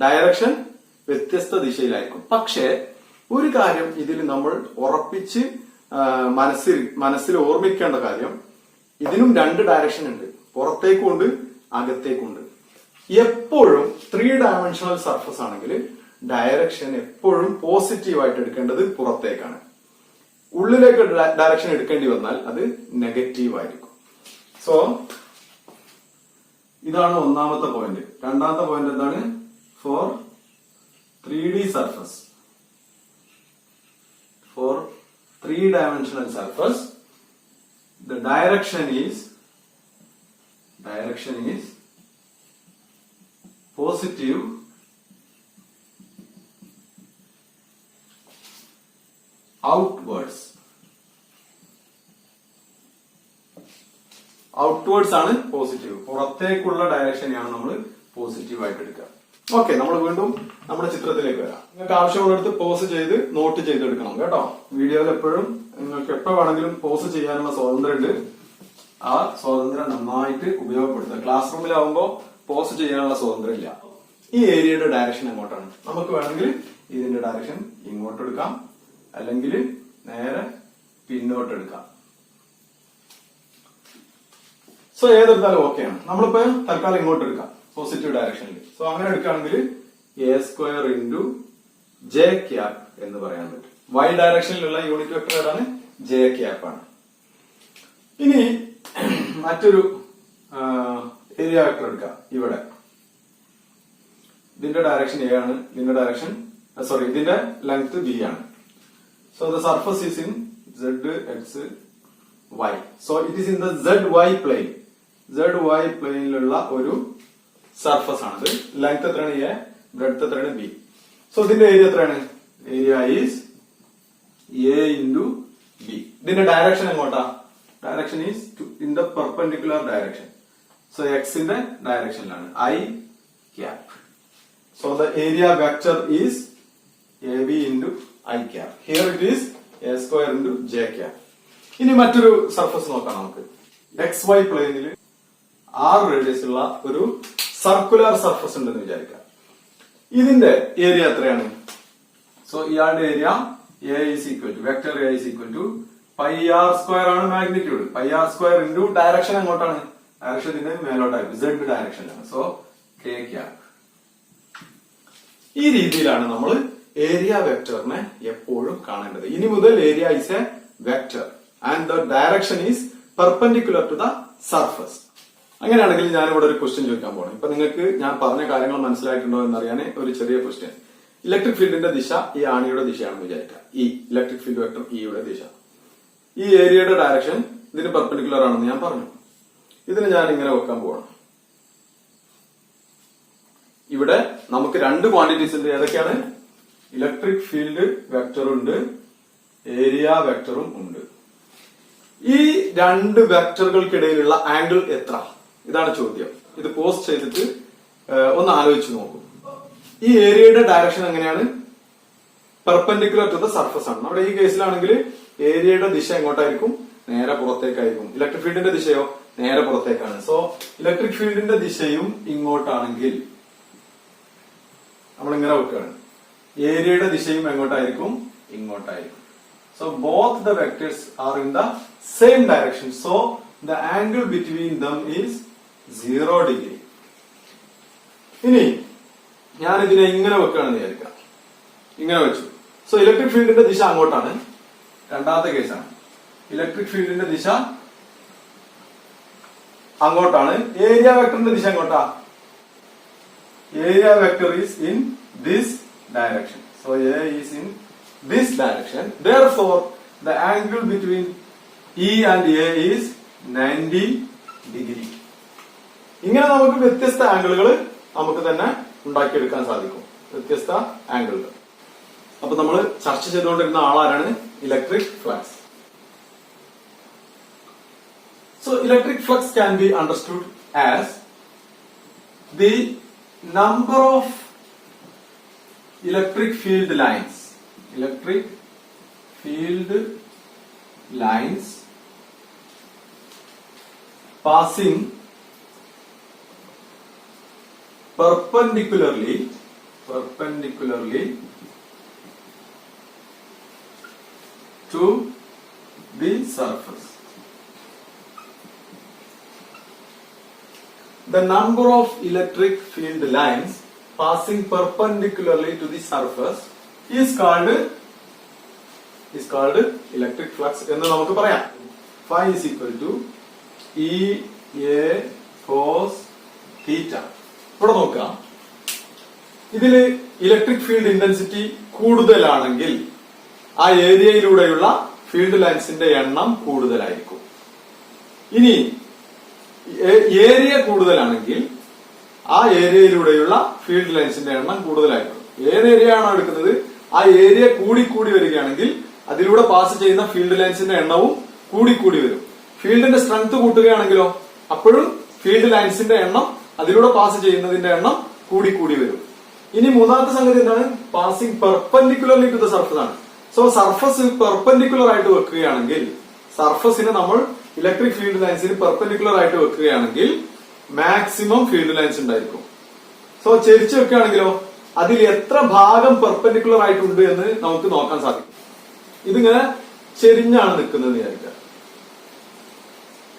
ഡയറക്ഷൻ വ്യത്യസ്ത ദിശയിലായിരിക്കും. പക്ഷേ ഒരു കാര്യം ഇതിൽ നമ്മൾ ഉറപ്പിച്ച് മനസ്സിൽ ഓർമ്മിക്കേണ്ട കാര്യം, ഇതിനും രണ്ട് ഡയറക്ഷൻ ഉണ്ട്, പുറത്തേക്കുണ്ട് അകത്തേക്കുണ്ട്. എപ്പോഴും 3 ഡയമെൻഷണൽ സർഫസ് ആണെങ്കിൽ ഡയറക്ഷൻ എപ്പോഴും പോസിറ്റീവായിട്ട് എടുക്കേണ്ടത് പുറത്തേക്കാണ്. ഉള്ളിലേക്ക് ഡയറക്ഷൻ എടുക്കേണ്ടി വന്നാൽ അത് നെഗറ്റീവ് ആയിരിക്കും. സോ ഇതാണ് ഒന്നാമത്തെ പോയിന്റ്. രണ്ടാമത്തെ പോയിന്റ് എന്താണ്? For 3D surface, for 3-dimensional surface, the direction is positive outwards. Outwards ആണ് പോസിറ്റീവ്. പുറത്തേക്കുള്ള ഡയറക്ഷനെയാണ് നമ്മൾ പോസിറ്റീവ് ആയിട്ട് എടുക്കുക. ഓക്കെ, നമ്മൾ വീണ്ടും നമ്മുടെ ചിത്രത്തിലേക്ക് വരാം. നിങ്ങൾക്ക് ആവശ്യമുള്ളിടത്ത് പോസ് ചെയ്ത് നോട്ട് ചെയ്തെടുക്കണം കേട്ടോ. വീഡിയോയിൽ എപ്പോഴും നിങ്ങൾക്ക് എപ്പോ വേണമെങ്കിലും പോസ് ചെയ്യാനുള്ള സ്വാതന്ത്ര്യമുണ്ട്. ആ സ്വാതന്ത്ര്യം നന്നായിട്ട് ഉപയോഗപ്പെടുത്തുക. ക്ലാസ് റൂമിലാവുമ്പോ പോസ് ചെയ്യാനുള്ള സ്വാതന്ത്ര്യം ഇല്ല. ഈ ഏരിയയുടെ ഡയറക്ഷൻ എങ്ങോട്ടാണ്? നമുക്ക് വേണമെങ്കിൽ ഇതിന്റെ ഡയറക്ഷൻ ഇങ്ങോട്ട് എടുക്കാം, അല്ലെങ്കിൽ നേരെ പിന്നോട്ട് എടുക്കാം. സോ ഏതെടുത്താലും ഓക്കെയാണ്. നമ്മളിപ്പോ തൽക്കാലം ഇങ്ങോട്ട് എടുക്കാം, പോസിറ്റീവ് ഡയറക്ഷനിൽ. സോ അങ്ങനെ എടുക്കുകയാണെങ്കിൽ a² ഇൻറ്റു ജെ ക്യാപ് എന്ന് പറയാൻ പറ്റും. y ഡയറക്ഷനിലുള്ള യൂണിറ്റ് വെക്ടർ ഏതാണ്? ജെ ക്യാപ് ആണ്. ഇനി മറ്റൊരു ഏരിയ വെക്ടർ എടുക്കാം. ഇവിടെ ഇതിന്റെ ഡയറക്ഷൻ a ആണ്, ഇതിന്റെ ലെങ്ത് b ആണ്. So the surface is in z, x, y. So it is in the ZY plane. ZY പ്ലെയിനിലുള്ള ഒരു സർഫസ് ആണത്. ലെങ്ത് എത്രയാണ്? എ. ബ്രെഡ്ത്ത് എത്രയാണ്? ബി. സോ ഇതിന്റെ ഏരിയ എത്രയാണ്? Area is A into B. ഇതിന്റെ ഡയറക്ഷൻ എങ്ങോട്ടാ? Direction is in the perpendicular direction. So എക്സിന്റെ ഡയറക്ഷനിലാണ് I cap. So the area vector is A B into I cap. Here it is a² into J cap. ഇനി മറ്റൊരു സർഫസ് നോക്കാം നമുക്ക്. XY പ്ലെയിനിൽ 6 റേഡിയസ് ഉള്ള ഒരു സർക്കുലർ സർഫസ് ഉണ്ടെന്ന് വിചാരിക്കാം. ഇതിന്റെ ഏരിയ എത്രയാണ്? സോ ഇയാളുടെ area vector A is equal to πr² ആണ് മാഗ്നിറ്റ്യൂഡ്. πr² ഇൻറ്റു ഡയറക്ഷൻ എങ്ങോട്ടാണ്? ഡയറക്ഷൻ ഇതിന്റെ മേലോട്ടായിരിക്കും, Z ഡയറക്ഷനിലാണ്. So k cap. ഈ രീതിയിലാണ് നമ്മൾ ഏരിയ വെക്ടറിനെ എപ്പോഴും കാണേണ്ടത്. ഇനി മുതൽ area is a vector and the direction is perpendicular to the surface. അങ്ങനെയാണെങ്കിൽ ഞാൻ ഇവിടെ ഒരു ക്വസ്റ്റ്യൻ ചോദിക്കാൻ പോകണം. ഇപ്പൊ നിങ്ങൾക്ക് ഞാൻ പറഞ്ഞ കാര്യങ്ങൾ മനസ്സിലായിട്ടുണ്ടോ എന്നറിയാൻ ഒരു ചെറിയ ക്വസ്റ്റ്യൻ. ഇലക്ട്രിക് ഫീൽഡിന്റെ ദിശ ഈ ആണിയുടെ ദിശയാണെന്ന് വിചാരിക്കുക. ഈ ഇലക്ട്രിക് ഫീൽഡ് വെക്ടർ ഇയുടെ ദിശ, ഈ ഏരിയയുടെ ഡയറക്ഷൻ ഇതിന് പെർപെൻഡിക്കുലർ ആണെന്ന് ഞാൻ പറഞ്ഞു. ഇതിന് ഞാൻ ഇങ്ങനെ വെക്കാൻ പോവാണ്. ഇവിടെ നമുക്ക് രണ്ട് ക്വാണ്ടിറ്റീസ് ഉണ്ട്. ഏതൊക്കെയാണ്? ഇലക്ട്രിക് ഫീൽഡ് വെക്ടറും ഉണ്ട്, ഏരിയ വെക്ടറും ഉണ്ട്. ഈ രണ്ട് വെക്ടറുകൾക്കിടയിലുള്ള ആംഗിൾ എത്ര? ഇതാണ് ചോദ്യം. ഇത് പോസ്റ്റ് ചെയ്തിട്ട് ഒന്ന് ആലോചിച്ച് നോക്കൂ. ഈ ഏരിയയുടെ ഡയറക്ഷൻ എങ്ങനെയാണ്? പെർപെൻഡിക്കുലർ ടു ദ സർഫസ് ആണ്. നമ്മുടെ ഈ കേസിലാണെങ്കിൽ ഏരിയയുടെ ദിശ എങ്ങോട്ടായിരിക്കും? നേരെ പുറത്തേക്കായിരിക്കും. ഇലക്ട്രിക് ഫീൽഡിന്റെ ദിശയോ നേരെ പുറത്തേക്കാണ്. സോ ഇലക്ട്രിക് ഫീൽഡിന്റെ ദിശയും ഇങ്ങോട്ടാണെങ്കിൽ നമ്മൾ ഇങ്ങനെ വെക്കുകയാണ്. ഏരിയയുടെ ദിശയും എങ്ങോട്ടായിരിക്കും? ഇങ്ങോട്ടായിരിക്കും. So both the vectors are in the same direction. So the angle between them is 0 degree. ഇനി ഞാൻ ഇതിനെ ഇങ്ങനെ വെക്കുകയാണെന്ന് വിചാരിക്കാം. ഇങ്ങനെ വെച്ചു. സോ ഇലക്ട്രിക് ഫീൽഡിന്റെ ദിശ അങ്ങോട്ടാണ്. രണ്ടാമത്തെ കേസാണ്. ഇലക്ട്രിക് ഫീൽഡിന്റെ ദിശ അങ്ങോട്ടാണ്. ഏരിയ വെക്ടറിന്റെ ദിശ എങ്ങോട്ടാ? Area vector is in this direction. So A is in this direction. Therefore, the angle between E and A is 90 degree. ഇങ്ങനെ നമുക്ക് വ്യത്യസ്ത ആംഗിളുകൾ നമുക്ക് തന്നെ ഉണ്ടാക്കിയെടുക്കാൻ സാധിക്കും. വ്യത്യസ്ത ആംഗിളുകൾ. അപ്പൊ നമ്മൾ ചർച്ച ചെയ്തുകൊണ്ടിരുന്ന ആളാരാണ്? Electric flux. So electric flux can be understood as the number of electric field lines passing perpendicularly to the surface. The number of electric field lines passing perpendicularly to the surface is called electric flux എന്ന് നമുക്ക് പറയാം. Phi is equal to E A cos theta. ഇവിടെ നോക്കുക. ഇതില് ഇലക്ട്രിക് ഫീൽഡ് ഇന്റൻസിറ്റി കൂടുതലാണെങ്കിൽ ആ ഏരിയയിലൂടെയുള്ള ഫീൽഡ് ലൈൻസിന്റെ എണ്ണം കൂടുതലായിരിക്കും. ഇനി ഏരിയ കൂടുതലാണെങ്കിൽ ആ ഏരിയയിലൂടെയുള്ള ഫീൽഡ് ലൈൻസിന്റെ എണ്ണം കൂടുതലായിരിക്കും. ഏത് ഏരിയ ആണോ എടുക്കുന്നത് ആ ഏരിയ കൂടി വരികയാണെങ്കിൽ അതിലൂടെ പാസ് ചെയ്യുന്ന ഫീൽഡ് ലൈൻസിന്റെ എണ്ണവും കൂടി വരും. ഫീൽഡിന്റെ സ്ട്രെങ്ത് കൂട്ടുകയാണെങ്കിലോ അപ്പോഴും ഫീൽഡ് ലൈൻസിന്റെ എണ്ണം അതിലൂടെ പാസ് ചെയ്യുന്നതിന്റെ എണ്ണം കൂടി വരും. ഇനി മൂന്നാമത്തെ സംഗതി എന്താണ്? Passing perpendicularly to the surface ആണ്. സോ സർഫസ് പെർപെൻഡിക്കുലർ ആയിട്ട് വെക്കുകയാണെങ്കിൽ, സർഫസിനെ നമ്മൾ ഇലക്ട്രിക് ഫീൽഡ് ലൈൻസിന് പെർപെൻഡിക്കുലർ ആയിട്ട് വെക്കുകയാണെങ്കിൽ മാക്സിമം ഫീൽഡ് ലൈൻസ് ഉണ്ടായിരിക്കും. സോ ചെരിച്ച് വെക്കുകയാണെങ്കിലോ അതിൽ എത്ര ഭാഗം പെർപെൻഡിക്കുലർ ആയിട്ടുണ്ട് എന്ന് നമുക്ക് നോക്കാൻ സാധിക്കും. ഇതിങ്ങനെ ചെരിഞ്ഞാണ് നിൽക്കുന്നത് വിചാരിക്കുക.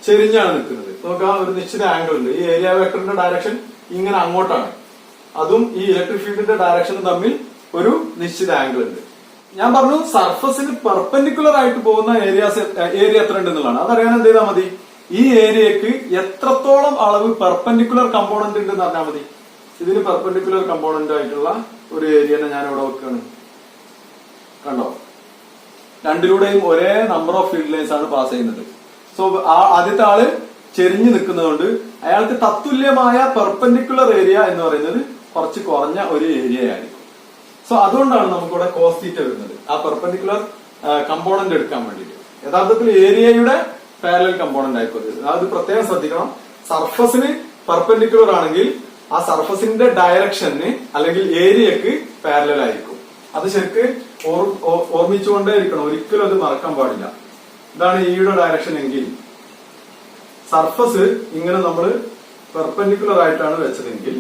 ചെരിഞ്ഞാണ് നിൽക്കുന്നത്. നോക്കാം, ഒരു നിശ്ചിത ആംഗിൾ ഉണ്ട്. ഈ ഏരിയ വെക്ടറിന്റെ ഡയറക്ഷൻ ഇങ്ങനെ അങ്ങോട്ടാണ്. അതും ഈ ഇലക്ട്രിക് ഫീൽഡിന്റെ ഡയറക്ഷനും തമ്മിൽ ഒരു നിശ്ചിത ആംഗിൾ ഉണ്ട്. ഞാൻ പറഞ്ഞു സർഫസിന് പെർപെൻഡിക്കുലർ ആയിട്ട് പോകുന്ന ഏരിയ എത്ര ഉണ്ടെന്നുള്ളതാണ്. അതറിയാൻ എന്ത് ചെയ്താൽ മതി? ഈ ഏരിയക്ക് എത്രത്തോളം അളവ് പെർപെൻഡിക്കുലർ കമ്പോണന്റ് ഉണ്ടെന്ന് പറഞ്ഞാൽ മതി. ഇതിന് പെർപെൻഡിക്കുലർ കമ്പോണന്റ് ആയിട്ടുള്ള ഒരു ഏരിയനെ ഞാൻ ഇവിടെ വെക്കുകയാണ്. കണ്ടോ? രണ്ടിലൂടെയും ഒരേ നമ്പർ ഓഫ് ഫീൽഡ് ലൈൻസ് ആണ് പാസ് ചെയ്യുന്നത്. സോ ആദ്യത്തെ ആള് ചെരിഞ്ഞു നിൽക്കുന്നതുകൊണ്ട് അയാൾക്ക് തത്തുല്യമായ പെർപെൻഡിക്കുലർ ഏരിയ എന്ന് പറയുന്നത് കുറച്ച് കുറഞ്ഞ ഒരു ഏരിയ ആയിരിക്കും. സോ അതുകൊണ്ടാണ് നമുക്കിവിടെ കോസ് തീറ്റ വരുന്നത്, ആ പെർപെൻഡിക്കുലർ കമ്പോണന്റ് എടുക്കാൻ വേണ്ടിയിട്ട്. യഥാർത്ഥത്തിൽ ഏരിയയുടെ പാരലൽ കമ്പോണന്റ് ആയിക്കോട്ടെ. അത് പ്രത്യേകം ശ്രദ്ധിക്കണം. സർഫസിന് പെർപെൻഡിക്കുലർ ആണെങ്കിൽ ആ സർഫസിന്റെ ഡയറക്ഷന് അല്ലെങ്കിൽ ഏരിയക്ക് പാരലൽ ആയിരിക്കും. അത് ശരിക്ക് ഓർമ്മിച്ചുകൊണ്ടേ ഇരിക്കണം. ഒരിക്കലും അത് മറക്കാൻ പാടില്ല. ഇതാണ് ഈയുടെ ഡയറക്ഷൻ എങ്കിൽ സർഫസ് ഇങ്ങനെ നമ്മൾ പെർപെൻഡിക്കുലർ ആയിട്ടാണ് വെച്ചതെങ്കിൽ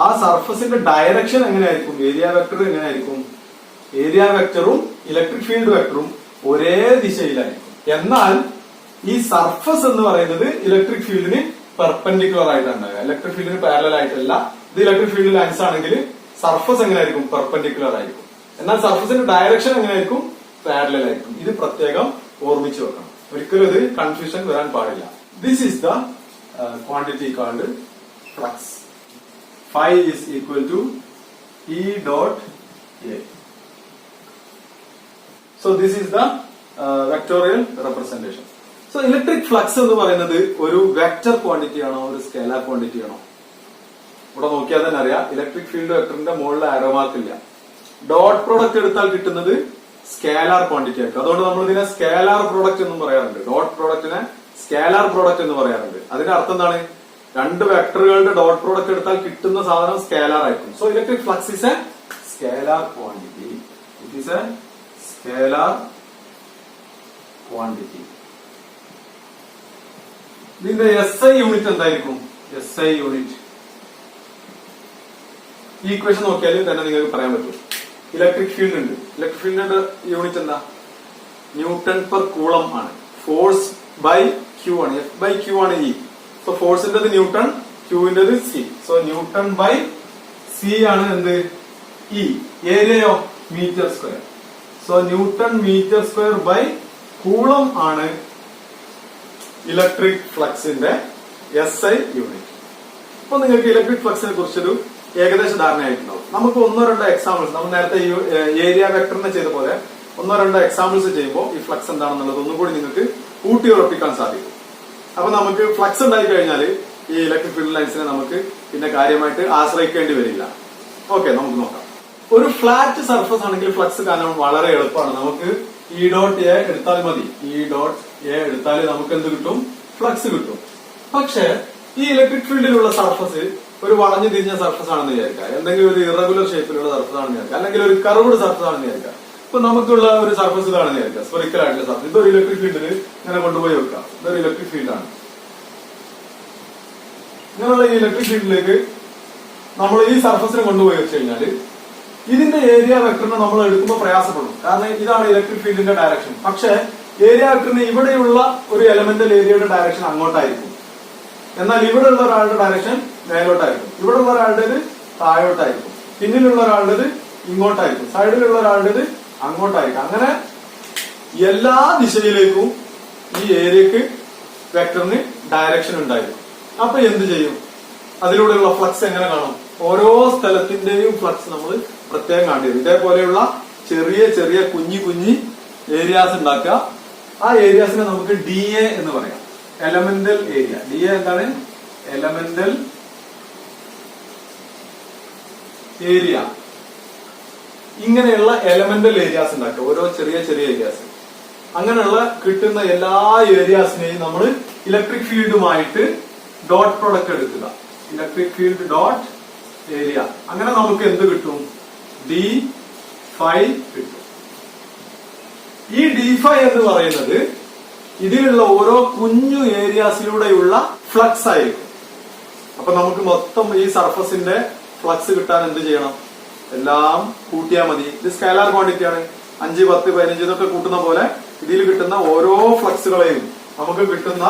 ആ സർഫസിന്റെ ഡയറക്ഷൻ എങ്ങനെയായിരിക്കും? ഏരിയ വെക്ടർ എങ്ങനെയായിരിക്കും? ഏരിയ വെക്ടറും ഇലക്ട്രിക് ഫീൽഡ് വെക്ടറും ഒരേ ദിശയിലായിരിക്കും. എന്നാൽ ഈ സർഫസ് എന്ന് പറയുന്നത് ഇലക്ട്രിക് ഫീൽഡിന് പെർപെൻഡിക്കുലർ ആയിട്ടാണ് ഉണ്ടാവുക. ഇലക്ട്രിക് ഫീൽഡിന് പാരലൽ ആയിട്ടല്ല. ഇത് ഇലക്ട്രിക് ഫീൽഡ് ലൈൻസ് ആണെങ്കിൽ സർഫസ് എങ്ങനെയായിരിക്കും? പെർപെൻഡിക്കുലർ ആയിരിക്കും. എന്നാൽ സർഫസിന്റെ ഡയറക്ഷൻ എങ്ങനെയായിരിക്കും? പാരലൽ ആയിരിക്കും. ഇത് പ്രത്യേകം ഓർമ്മിച്ചു വെക്കണം. ഒരിക്കലും ഇത് കൺഫ്യൂഷൻ വരാൻ പാടില്ല. This is the quantity called flux. Phi is equal to E dot A. So this is the vectorial representation. So electric flux എന്ന് പറയുന്നത് ഒരു വെക്ടർ ക്വാണ്ടിറ്റി ആണോ ഒരു സ്കേലാർ ക്വാണ്ടിറ്റി ആണോ? ഇവിടെ നോക്കിയാൽ തന്നെ അറിയാം, ഇലക്ട്രിക് ഫീൽഡ് വെക്ടറിന്റെ മുകളിൽ ആരോ മാർക്ക് ഇല്ല. ഡോട്ട് പ്രോഡക്റ്റ് എടുത്താൽ കിട്ടുന്നത് സ്കേലാർ ക്വാണ്ടിറ്റി ആയിരിക്കും. അതുകൊണ്ട് നമ്മൾ ഇതിനെ സ്കേലാർ പ്രോഡക്റ്റ് എന്നും പറയാറുണ്ട്. ഡോട്ട് പ്രോഡക്റ്റിനെ സ്കേലാർ പ്രോഡക്റ്റ് എന്ന് പറയാറുണ്ട്. അതിന്റെ അർത്ഥം എന്താണ്? രണ്ട് വെക്ടറുകളുടെ ഡോട്ട് പ്രോഡക്റ്റ് എടുത്താൽ കിട്ടുന്ന സാധനം സ്കേലാർ ആയിരിക്കും. So electric flux is a scalar quantity. It is a scalar quantity. ഇതിന്റെ SI യൂണിറ്റ് എന്തായിരിക്കും? SI യൂണിറ്റ് ഈ ഇക്വേഷൻ നോക്കിയാൽ തന്നെ നിങ്ങൾക്ക് പറയാൻ പറ്റും. ഇലക്ട്രിക് ഫീൽഡ് ഉണ്ട്. ഇലക്ട്രിക് ഫീൽഡിന്റെ യൂണിറ്റ് എന്താ? ന്യൂട്ടൺ പെർ കൂളം ആണ്. ഫോഴ്സ് ബൈ ക്യൂ ആണ്. F ബൈ ക്യൂ ആണ് E. സോ ഫോഴ്സിന്റേത് ന്യൂട്ടൺ, ക്യൂവിന്റേത് C. So newton by C ആണ് എന്ത്? E. ഏരിയയോ metre square. So newton metre square by coulomb ആണ് ഇലക്ട്രിക് ഫ്ലക്സിന്റെ SI യൂണിറ്റ്. അപ്പൊ നിങ്ങൾക്ക് ഇലക്ട്രിക് ഫ്ലക്സിനെ കുറിച്ചൊരു ഏകദേശ ധാരണയായിട്ടുണ്ടാവും. നമുക്ക് ഒന്നോ രണ്ടോ എക്സാമ്പിൾസ്, നമ്മൾ നേരത്തെ ഈ ഏരിയ വെക്ടറിനെ ചെയ്ത പോലെ ഒന്നോ രണ്ടോ എക്സാമ്പിൾസ് ചെയ്യുമ്പോൾ ഈ ഫ്ലക്സ് എന്താണെന്നുള്ളത് ഒന്നും കൂടി നിങ്ങൾക്ക് ഊട്ടി ഉറപ്പിക്കാൻ സാധിക്കും. അപ്പൊ നമുക്ക് ഫ്ലക്സ് ഉണ്ടായി കഴിഞ്ഞാൽ ഈ ഇലക്ട്രിക് ഫീൽഡ് ലൈൻസിനെ നമുക്ക് പിന്നെ കാര്യമായിട്ട് ആശ്രയിക്കേണ്ടി വരില്ല. ഓക്കെ, നമുക്ക് നോക്കാം. ഒരു ഫ്ലാറ്റ് സർഫസ് ആണെങ്കിൽ ഫ്ലക്സ് കാണാൻ വളരെ എളുപ്പമാണ്. നമുക്ക് E ഡോട്ട് എ എടുത്താൽ മതി. E ഡോട്ട് എ എടുത്താൽ നമുക്ക് എന്ത് കിട്ടും? ഫ്ലക്സ് കിട്ടും. പക്ഷെ ഈ ഇലക്ട്രിക് ഫീൽഡിലുള്ള സർഫസ് ഒരു വളഞ്ഞു തിരിഞ്ഞ സർഫസ് ആണെന്ന് വിചാരിക്കുക, എന്തെങ്കിലും ഒരു ഇറഗുലർ ഷേപ്പിലുള്ള സർഫസ് ആണെന്ന് വിചാരിക്കുക, അല്ലെങ്കിൽ ഒരു കർവ്ഡ് സർഫസ് ആണെന്ന് വിചാരിക്കുക. ഇപ്പൊ നമുക്കുള്ള ഒരു സർഫസ് ഇതാണെന്ന് വിചാരിക്കുക, സ്പെറിക്കൽ ആയിട്ടുള്ള സർഫസ്. ഇതൊരു ഇലക്ട്രിക് ഫീൽഡിൽ ഇങ്ങനെ കൊണ്ടുപോയി വെക്കാം. ഇതൊരു ഇലക്ട്രിക് ഫീൽഡാണ്. ഇങ്ങനെയുള്ള ഈ ഇലക്ട്രിക് ഫീൽഡിലേക്ക് നമ്മൾ ഈ സർഫസിനെ കൊണ്ടുപോയി വെച്ച് കഴിഞ്ഞാൽ ഇതിന്റെ ഏരിയ വെക്ടറിനെ നമ്മൾ എടുക്കുമ്പോൾ പ്രയാസപ്പെടും. കാരണം ഇതാണ് ഇലക്ട്രിക് ഫീൽഡിന്റെ ഡയറക്ഷൻ. പക്ഷെ ഏരിയ വെക്ടറിന് ഇവിടെയുള്ള ഒരു എലമെന്റൽ ഏരിയയുടെ ഡയറക്ഷൻ അങ്ങോട്ടായിരിക്കും. എന്നാൽ ഇവിടെ ഉള്ള ഒരാളുടെ ഡയറക്ഷൻ മേലോട്ടായിരിക്കും. ഇവിടെ ഉള്ള ഒരാളുടേത് താഴോട്ടായിരിക്കും. പിന്നിലുള്ള ഒരാളുടേത് ഇങ്ങോട്ടായിരിക്കും. സൈഡിലുള്ള ഒരാളുടേത് അങ്ങോട്ടായിരിക്കും. അങ്ങനെ എല്ലാ ദിശയിലേക്കും ഈ ഏരിയക്ക് വെക്ടറിന് ഡയറക്ഷൻ ഉണ്ടായിരിക്കും. അപ്പൊ എന്ത് ചെയ്യും? അതിലൂടെയുള്ള ഫ്ലക്സ് എങ്ങനെ കാണും? ഓരോ സ്ഥലത്തിന്റെയും ഫ്ലക്സ് നമ്മൾ പ്രത്യേകം കാണേണ്ടി വരും. ഇതേപോലെയുള്ള ചെറിയ ചെറിയ കുഞ്ഞി ഏരിയാസ് ഉണ്ടാക്കുക. ആ ഏരിയാസിനെ നമുക്ക് DA എന്ന് പറയാം. Elemental area. DA എന്താണ്? Elemental area. ഇങ്ങനെയുള്ള എലമെന്റൽ ഏരിയാസ് ഉണ്ടാക്കുക, ഓരോ ചെറിയ ചെറിയ ഏരിയാസ്. അങ്ങനെയുള്ള കിട്ടുന്ന എല്ലാ ഏരിയാസിനെയും നമ്മൾ ഇലക്ട്രിക് ഫീൽഡുമായിട്ട് ഡോട്ട് പ്രോഡക്റ്റ് എടുക്കുക. Electric field dot area. അങ്ങനെ നമുക്ക് എന്ത് കിട്ടും? D∅ കിട്ടും. ഈ D∅ എന്ന് പറയുന്നത് ഇതിലുള്ള ഓരോ കുഞ്ഞു ഏരിയാസിലൂടെയുള്ള ഫ്ലക്സ് ആയിരിക്കും. അപ്പൊ നമുക്ക് മൊത്തം ഈ സർഫസിന്റെ ഫ്ലക്സ് കിട്ടാൻ എന്ത് ചെയ്യണം? എല്ലാം കൂട്ടിയാൽ മതി. ഇത് സ്കേലാർ ക്വാണ്ടിറ്റി ആണ്. 5, 10, 15 ഇതൊക്കെ കൂട്ടുന്ന പോലെ ഇതിൽ കിട്ടുന്ന ഓരോ ഫ്ലക്സുകളെയും നമുക്ക് കിട്ടുന്ന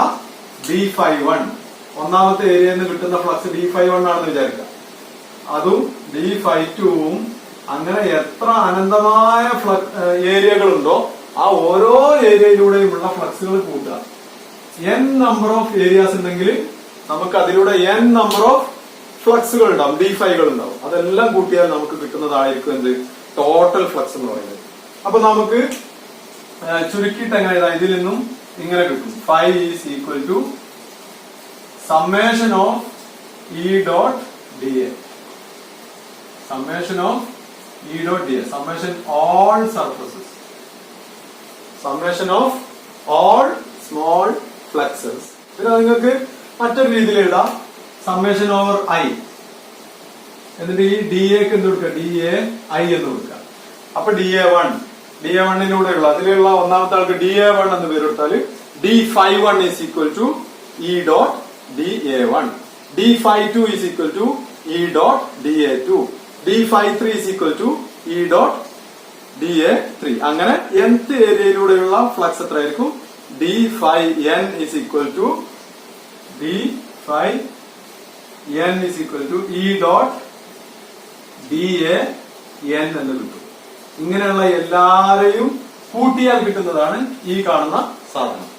D∅1, ഒന്നാമത്തെ ഏരിയയിൽ നിന്ന് കിട്ടുന്ന ഫ്ലക്സ് D∅1 ആണെന്ന് വിചാരിക്കാം. അതും D∅2ഉം അങ്ങനെ എത്ര അനന്തമായ ഏരിയകളുണ്ടോ ആ ഓരോ ഏരിയയിലൂടെയുമുള്ള ഫ്ലക്സുകൾ കൂട്ടുക. n നമ്പർ ഓഫ് ഏരിയാസ് ഉണ്ടെങ്കിൽ നമുക്ക് അതിലൂടെ n നമ്പർ ഓഫ് ഫ്ലക്സുകൾ ഉണ്ടാവും, D∅ ഉണ്ടാവും. അതെല്ലാം കൂട്ടിയാൽ നമുക്ക് കിട്ടുന്നതായിരിക്കും എന്ത്? ടോട്ടൽ ഫ്ലക്സ് എന്ന് പറയുന്നത്. അപ്പൊ നമുക്ക് ചുരുക്കിയിട്ട് എങ്ങനെ ഇതിൽ നിന്നും ഇങ്ങനെ കിട്ടും. Phi is equal to summation of E dot DA. Summation of E dot dA. Summation all surfaces. Summation of all small fluxes. പിന്നെ നിങ്ങൾക്ക് മറ്റൊരു രീതിയിൽ എഴുതാം. Summation over I. എന്നിട്ട് ഈ DAക്ക് എന്ത് കൊടുക്കുക? DAI എന്ന് കൊടുക്കുക. അപ്പൊ DA1ിലൂടെയുള്ള അതിലുള്ള ഒന്നാമത്തെ ആൾക്ക് DA1 എന്ന് പേര് കൊടുത്താൽ D∅1 is equal to E dot DA1. D∅2 is equal to E dot DA2. D∅3 is equal to E dot DA3. അങ്ങനെ nth ഏരിയയിലൂടെയുള്ള ഫ്ലക്സ് എത്രയായിരിക്കും? D∅n is equal to E dot DAN എന്ന് കിട്ടും. ഇങ്ങനെയുള്ള എല്ലാരെയും കൂട്ടിയാൽ കിട്ടുന്നതാണ് ഈ കാണുന്ന സാധനം.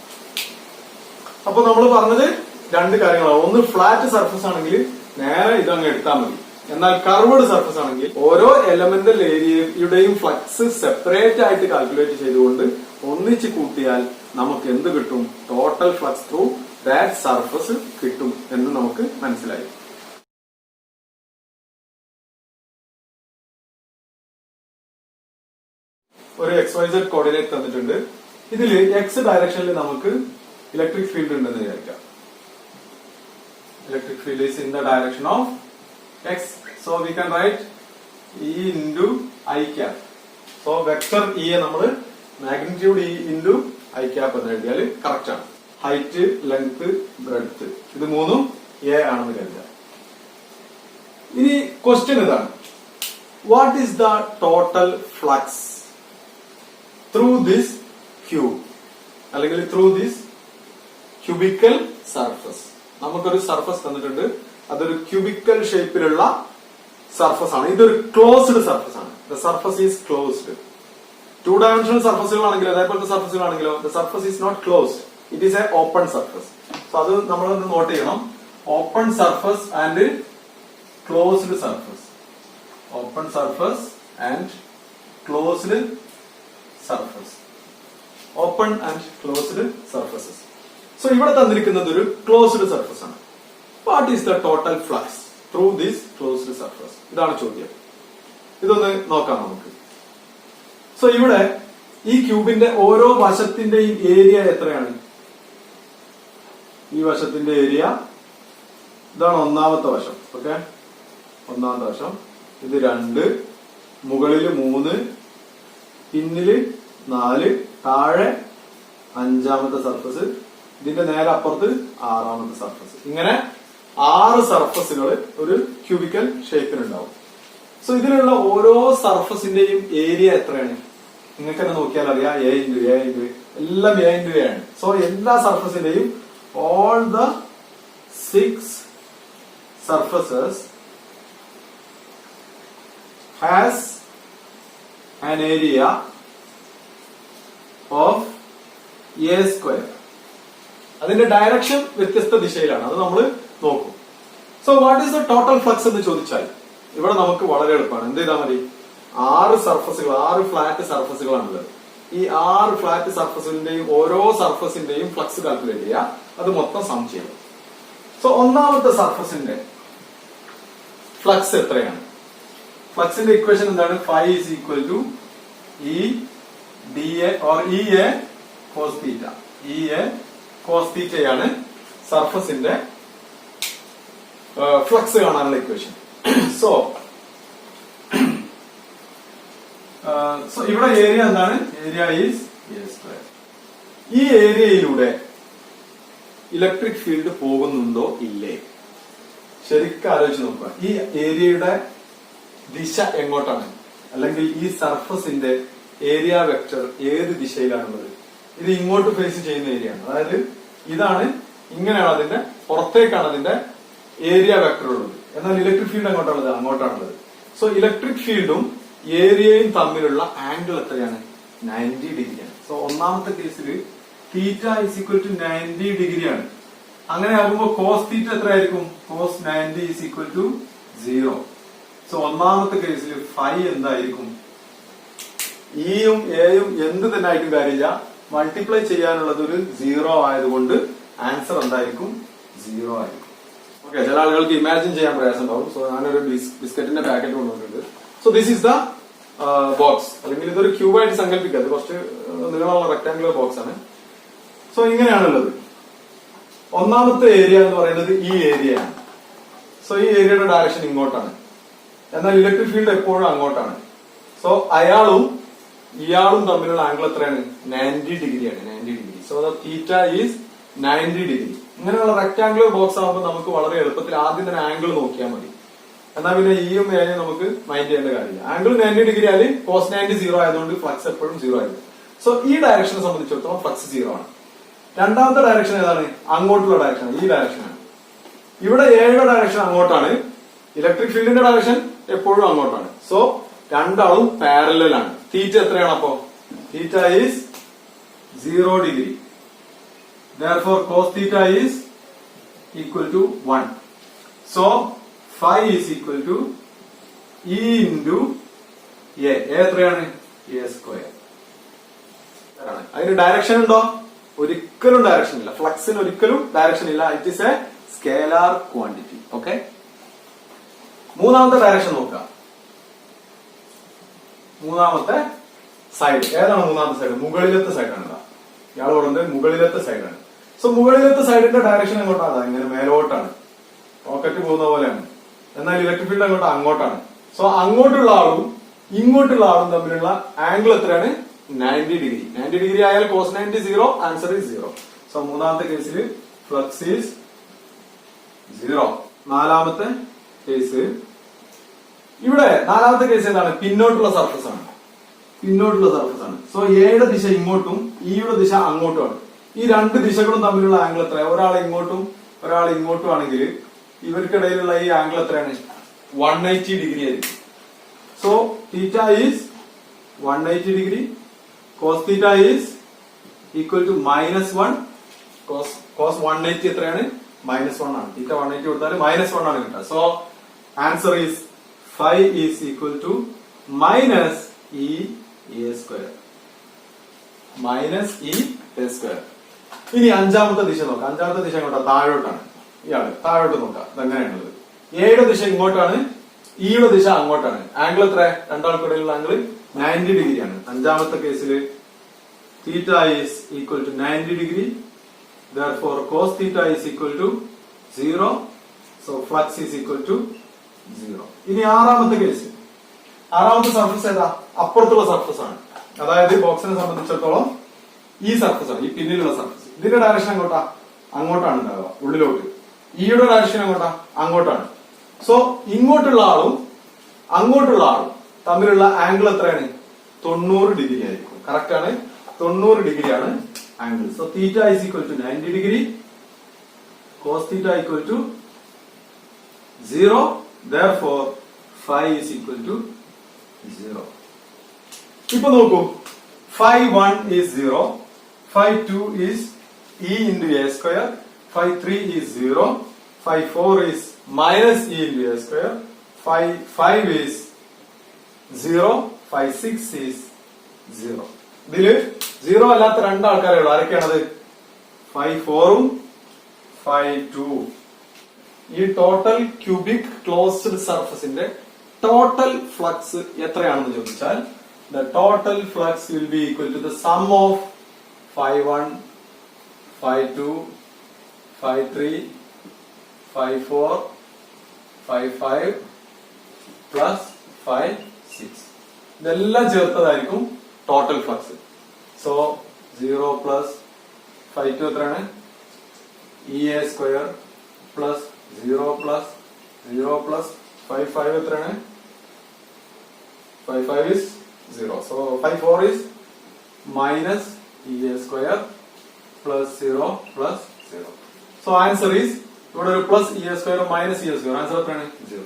അപ്പൊ നമ്മൾ പറഞ്ഞത് രണ്ട് കാര്യങ്ങളാണ്. ഒന്ന് ഫ്ലാറ്റ് സർഫസ് ആണെങ്കിൽ നേരെ ഇതങ്ങ് എടുത്താൽ മതി. എന്നാൽ കർവ്ഡ് സർഫസ് ആണെങ്കിൽ ഓരോ എലമെന്റൽ ഏരിയയുടെയും ഫ്ലക്സ് സെപ്പറേറ്റ് ആയിട്ട് കാൽക്കുലേറ്റ് ചെയ്തുകൊണ്ട് ഒന്നിച്ച് കൂട്ടിയാൽ നമുക്ക് എന്ത് കിട്ടും? Total flux through that surface കിട്ടും എന്ന് നമുക്ക് മനസ്സിലായി. ഒരു XYZ കോർഡിനേറ്റ് തന്നിട്ടുണ്ട്. ഇതിൽ എക്സ് ഡയറക്ഷനിൽ നമുക്ക് ഇലക്ട്രിക് ഫീൽഡ് ഉണ്ടെന്ന് വിചാരിക്കാം. Electric field is in the direction of X. So we can write E into I cap. So vector E നമ്മൾ magnitude E into I cap എന്ന് എഴുതിയാൽ കറക്റ്റ് ആണ്. ഹൈറ്റ്, ലെങ്ത്, ബ്രെഡ്ത്ത് ഇത് മൂന്നും എ ആണെന്ന് കരുതുക. ഇനി ക്വസ്റ്റ്യൻ ഇതാണ്, what is the total flux through this cube അല്ലെങ്കിൽ ത്രൂ ദിസ് ക്യൂബിക്കൽ സർഫസ്? നമുക്കൊരു സർഫസ് തന്നിട്ടുണ്ട്, അതൊരു ക്യൂബിക്കൽ ഷേപ്പിലുള്ള സർഫസ് ആണ്. ഇതൊരു ക്ലോസ്ഡ് സർഫസ് ആണ്. The surface is closed. 2 dimensional സർഫസുകളാണെങ്കിലോ അതേപോലത്തെ സർഫസുകളാണെങ്കിലോ the surface is not closed, it is a open surface. So അത് നമ്മളൊന്ന് നോട്ട് ചെയ്യണം. Open surface and closed surface. Open surface and closed surface. Open and closed surfaces. So ഇവിടെ തന്നിരിക്കുന്നത് ഒരു ക്ലോസ്ഡ് സർഫസ് ആണ്. What is the total flux through this closed surface? ഇതാണ് ചോദ്യം. ഇതൊന്ന് നോക്കാം നമുക്ക്. സോ ഇവിടെ ഈ ക്യൂബിന്റെ ഓരോ വശത്തിന്റെയും ഏരിയ എത്രയാണ്? ഈ വശത്തിന്റെ ഏരിയ ഇതാണ് ഒന്നാമത്തെ വശം. ഓക്കെ, ഒന്നാമത്തെ വശം. ഇത് 2, മുകളില് 3, പിന്നില് 4, താഴെ 5ാമത്തെ സർഫസ്, ഇതിന്റെ നേരെ അപ്പുറത്ത് 6ാമത്തെ സർഫസ്. ഇങ്ങനെ 6 സർഫസുകൾ ഒരു ക്യൂബിക്കൽ ഷേപ്പിനുണ്ടാവും. സോ ഇതിലുള്ള ഓരോ സർഫസിന്റെയും ഏരിയ എത്രയാണ്? നിങ്ങൾക്ക് തന്നെ നോക്കിയാൽ അറിയാം. എ ഇൻറ്റു എ ഇൻറ്റു എല്ലാം എ ഇൻറ്റു എ ആണ്. സോ എല്ലാ സർഫസിന്റെയും all the 6 surfaces has an area of a square. അതിന്റെ ഡയറക്ഷൻ വ്യത്യസ്ത ദിശയിലാണ്, അത് നമ്മൾ നോക്കും. So what is the total flux എന്ന് ചോദിച്ചാൽ ഇവിടെ നമുക്ക് വളരെ എളുപ്പമാണ്. എന്ത് ചെയ്താൽ മതി? 6 സർഫസുകൾ, 6 ഫ്ലാറ്റ് സർഫസുകളാണുള്ളത്. ഈ 6 ഫ്ലാറ്റ് സർഫസിന്റെയും ഓരോ സർഫസിന്റെയും ഫ്ലക്സ് കാൽക്കുലേറ്റ് ചെയ്യുക. അത് മൊത്തം സം ചെയ്യും. സോ ഒന്നാമത്തെ സർഫസിന്റെ ഫ്ലക്സ് എത്രയാണ്? ഫ്ലക്സിന്റെ ഇക്വേഷൻ എന്താണ്? Phi is equal to E dA or EA cos theta. EA cos theta ആണ് സർഫസിന്റെ ഫ്ലക്സ് കാണാനുള്ള ഇക്വേഷൻ. സോ ഇവിടെ ഏരിയ എന്താണ്? Area is A square. ഈ ഏരിയയിലൂടെ ഇലക്ട്രിക് ഫീൽഡ് പോകുന്നുണ്ടോ ഇല്ലേ? ശരിക്കും ആലോചിച്ച് നോക്കുക. ഈ ഏരിയയുടെ ദിശ എങ്ങോട്ടാണ്? അല്ലെങ്കിൽ ഈ സർഫസിന്റെ ഏരിയ വെക്ടർ ഏത് ദിശയിലാണുള്ളത്? ഇത് ഇങ്ങോട്ട് ഫേസ് ചെയ്യുന്ന ഏരിയ ആണ്. അതായത് ഇതാണ്, ഇങ്ങനെയാണ്, അതിന്റെ പുറത്തേക്കാണ് അതിന്റെ ഏരിയ വെക്ടർ ഉള്ളത്. എന്നാൽ ഇലക്ട്രിക് ഫീൽഡ് എങ്ങോട്ടാണുള്ളത്? അങ്ങോട്ടാണുള്ളത്. സോ ഇലക്ട്രിക് ഫീൽഡും ഏരിയയും തമ്മിലുള്ള ആംഗിൾ എത്രയാണ്? 90 ഡിഗ്രിയാണ്. സോ ഒന്നാമത്തെ കേസിൽ തീറ്റ ഈസ് ഈക്വൽ ടു 90 ഡിഗ്രിയാണ്. അങ്ങനെ ആകുമ്പോൾ കോസ് തീറ്റ എത്രയായിരിക്കും? Cos 90 is equal to 0. So ഒന്നാമത്തെ കേസിൽ ഫൈ എന്തായിരിക്കും? ഇയും എയും എന്ത് തന്നെ ആയിട്ടും കാര്യമില്ല, മൾട്ടിപ്ലൈ ചെയ്യാനുള്ളത് ഒരു 0 ആയതുകൊണ്ട് ആൻസർ എന്തായിരിക്കും? 0 ആയിരിക്കും. ഓക്കെ, ചില ആളുകൾക്ക് ഇമാജിൻ ചെയ്യാൻ പ്രയാസം ഉണ്ടാവും. സോ ഞാനൊരു ബിസ്ക്കറ്റിന്റെ പാക്കറ്റ് കൊണ്ടുവന്നിട്ടുണ്ട്. So this is the box, അല്ലെങ്കിൽ ഇതൊരു ക്യൂബായിട്ട് സങ്കല്പിക്കുക. അത് കുറച്ച് നീളമുള്ള റെക്ടാംഗുലർ ബോക്സ് ആണ്. സോ ഇങ്ങനെയാണുള്ളത്. ഒന്നാമത്തെ ഏരിയ എന്ന് പറയുന്നത് ഈ ഏരിയ ആണ്. സോ ഈ ഏരിയയുടെ ഡയറക്ഷൻ ഇങ്ങോട്ടാണ്. എന്നാൽ ഇലക്ട്രിക് ഫീൽഡ് എപ്പോഴും അങ്ങോട്ടാണ്. സോ അയാളും ഇയാളും തമ്മിലുള്ള ആംഗിൾ എത്രയാണ്? 90 ഡിഗ്രിയാണ്. 90 degree. So the theta is 90 degree. ഇങ്ങനെയുള്ള റെക്ടാംഗുലർ ബോക്സ് ആകുമ്പോൾ നമുക്ക് വളരെ എളുപ്പത്തിൽ ആദ്യം തന്നെ ആംഗിൾ നോക്കിയാൽ മതി. എന്നാൽ പിന്നെ ഇയും എയും നമുക്ക് മൈൻഡ് ചെയ്യേണ്ട കാര്യമില്ല. ആംഗിൾ 90 ഡിഗ്രി ആയാലും കോസ് 90 0 ആയതുകൊണ്ട് ഫ്ലക്സ് എപ്പോഴും 0 ആയിരുന്നു. സോ ഈ ഡയറക്ഷനെ സംബന്ധിച്ചിടത്തോളം ഫ്ലക്സ് 0 ആണ്. രണ്ടാമത്തെ ഡയറക്ഷൻ ഏതാണ്? അങ്ങോട്ടുള്ള ഡയറക്ഷൻ, ഈ ഡയറക്ഷനാണ്. ഇവിടെ എയുടെ ഡയറക്ഷൻ അങ്ങോട്ടാണ്, ഇലക്ട്രിക് ഫീൽഡിന്റെ ഡയറക്ഷൻ എപ്പോഴും അങ്ങോട്ടാണ്. സോ രണ്ടാളും പാരലൽ ആണ്. തീറ്റ എത്രയാണ്? അപ്പോ theta is 0 degree. Therefore cos theta is equal to 1. So phi is equal to E into A. A എത്രയാണ്? A square. അതിന് ഡയറക്ഷൻ ഉണ്ടോ? ഒരിക്കലും ഡയറക്ഷൻ ഇല്ല. ഫ്ലക്സിന് ഒരിക്കലും ഡയറക്ഷൻ ഇല്ല. It is a scalar quantity. Okay. മൂന്നാമത്തെ ഡയറക്ഷൻ നോക്കാം. മൂന്നാമത്തെ സൈഡ് ഏതാണ്? മൂന്നാമത്തെ സൈഡ് മുകളിലത്തെ സൈഡാണ്. ഇയാൾ പറയുന്നത് മുകളിലത്തെ സൈഡാണ്. സോ മുകളിലത്തെ സൈഡിന്റെ ഡയറക്ഷൻ എങ്ങോട്ടാണ്? ഇങ്ങനെ മേലോട്ടാണ്. റോക്കറ്റ് പോകുന്ന പോലെയാണ്. എന്നാൽ ഇലക്ട്രിക് ഫീൽഡ് അങ്ങോട്ട് അങ്ങോട്ടാണ്. സോ അങ്ങോട്ടുള്ള ആളും ഇങ്ങോട്ടുള്ള ആളും തമ്മിലുള്ള ആംഗിൾ എത്രയാണ്? 90 ഡിഗ്രി. 90 ഡിഗ്രി ആയാൽ cos 90 0. Answer is 0. സോ മൂന്നാമത്തെ കേസിൽ ഫ്ലക്സ് ഈസ് 0. നാലാമത്തെ കേസ് ഇവിടെ നാലാമത്തെ കേസ് ഏതാണ്? പിന്നോട്ടുള്ള സർഫസ് ആണ്. പിന്നോട്ടുള്ള സർഫസ് ആണ്. സോ എയുടെ ദിശ ഇങ്ങോട്ടും ഇയുടെ ദിശ അങ്ങോട്ടുമാണ്. ഈ രണ്ട് ദിശകളും തമ്മിലുള്ള ആംഗിൾ എത്ര? ഒരാൾ ഇങ്ങോട്ടും ഒരാൾ ഇങ്ങോട്ടും ആണെങ്കിൽ ഇവർക്കിടയിലുള്ള ഈ ആംഗിൾ എത്രയാണ്? 180 ഡിഗ്രി ആയിരിക്കും. So theta is 180 degree. cos theta is equal to -1. cos 180 എത്രയാണ്? -1 ആണ്. തീറ്റ 180 കൊടുത്താൽ -1 ആണ് കിട്ടുക. So answer is phi is equal to minus E A square. Minus E A square. ഇനി അഞ്ചാമത്തെ ദിശ നോക്കാം. അഞ്ചാമത്തെ ദിശ എങ്ങോട്ടാ? താഴോട്ടാണ്. ഇയാള് താഴോട്ട് നോക്കാം. ഇതെങ്ങനെയാണുള്ളത്? എയുടെ ദിശ ഇങ്ങോട്ടാണ്, ഇയുടെ ദിശ അങ്ങോട്ടാണ്. ആംഗിൾ എത്ര? രണ്ടാൾക്കിടയിലുള്ള ആംഗിൾ 90 ഡിഗ്രിയാണ്. അഞ്ചാമത്തെ കേസിൽ theta is equal to 90 degree. Therefore cos theta is equal to 0. So flux is equal to 0. ഇനി ആറാമത്തെ കേസ്. ആറാമത്തെ സർഫസ് ഏതാ? അപ്പുറത്തുള്ള സർഫസ് ആണ്. അതായത് ബോക്സിനെ സംബന്ധിച്ചിടത്തോളം ഈ സർഫസ് ആണ്, ഈ പിന്നിലുള്ള സർഫസ്. ഇതിന്റെ ഡയറക്ഷൻ എങ്ങോട്ടാ? അങ്ങോട്ടാണ് ഉണ്ടാവുക, ഉള്ളിലോട്ട്. ഈയുടെ ഡയറക്ഷൻ എങ്ങോട്ടാ? അങ്ങോട്ടാണ്. സോ ഇങ്ങോട്ടുള്ള ആളും അങ്ങോട്ടുള്ള ആളും തമ്മിലുള്ള ആംഗിൾ എത്രയാണ്? 90 ഡിഗ്രി ആയിരിക്കും. കറക്റ്റ് ആണ്. 90 ഡിഗ്രിയാണ് angle. So theta is equal to 90 degree. Cos theta equal to 0. Therefore phi is equal to 0. ഇപ്പൊ നോക്കൂ. phi 1 is 0. phi 2 is E into A square. phi 3 is 0. phi 4 is minus E into A square. phi 5 is 0. phi 6 is 0. ഇതില് 0 അല്ലാത്ത രണ്ട് ആൾക്കാരേ ഉള്ളൂ. ആരൊക്കെയാണത്? phi 4 ഉം phi 2 ഉം. ഈ ടോട്ടൽ ക്യൂബിക് ക്ലോസ്ഡ് സർഫസിന്റെ ടോട്ടൽ ഫ്ലക്സ് എത്രയാണെന്ന് ചോദിച്ചാൽ the total flux will be equal to the sum of phi 1, phi 2, phi 3, phi 4, phi 5 plus phi 6. ഇതെല്ലാം ചേർത്തതായിരിക്കും total flux. So 0 plus phi 2 എത്രയാണ്? EA square plus 0 plus 0 plus phi 5 എത്രയാണ്? phi 5 is 0. So phi 4 is minus EA square plus 0 plus 0. So answer is ഇവിടെ ഒരു plus EA square minus EA square. Answer എത്രയാണ്? 0.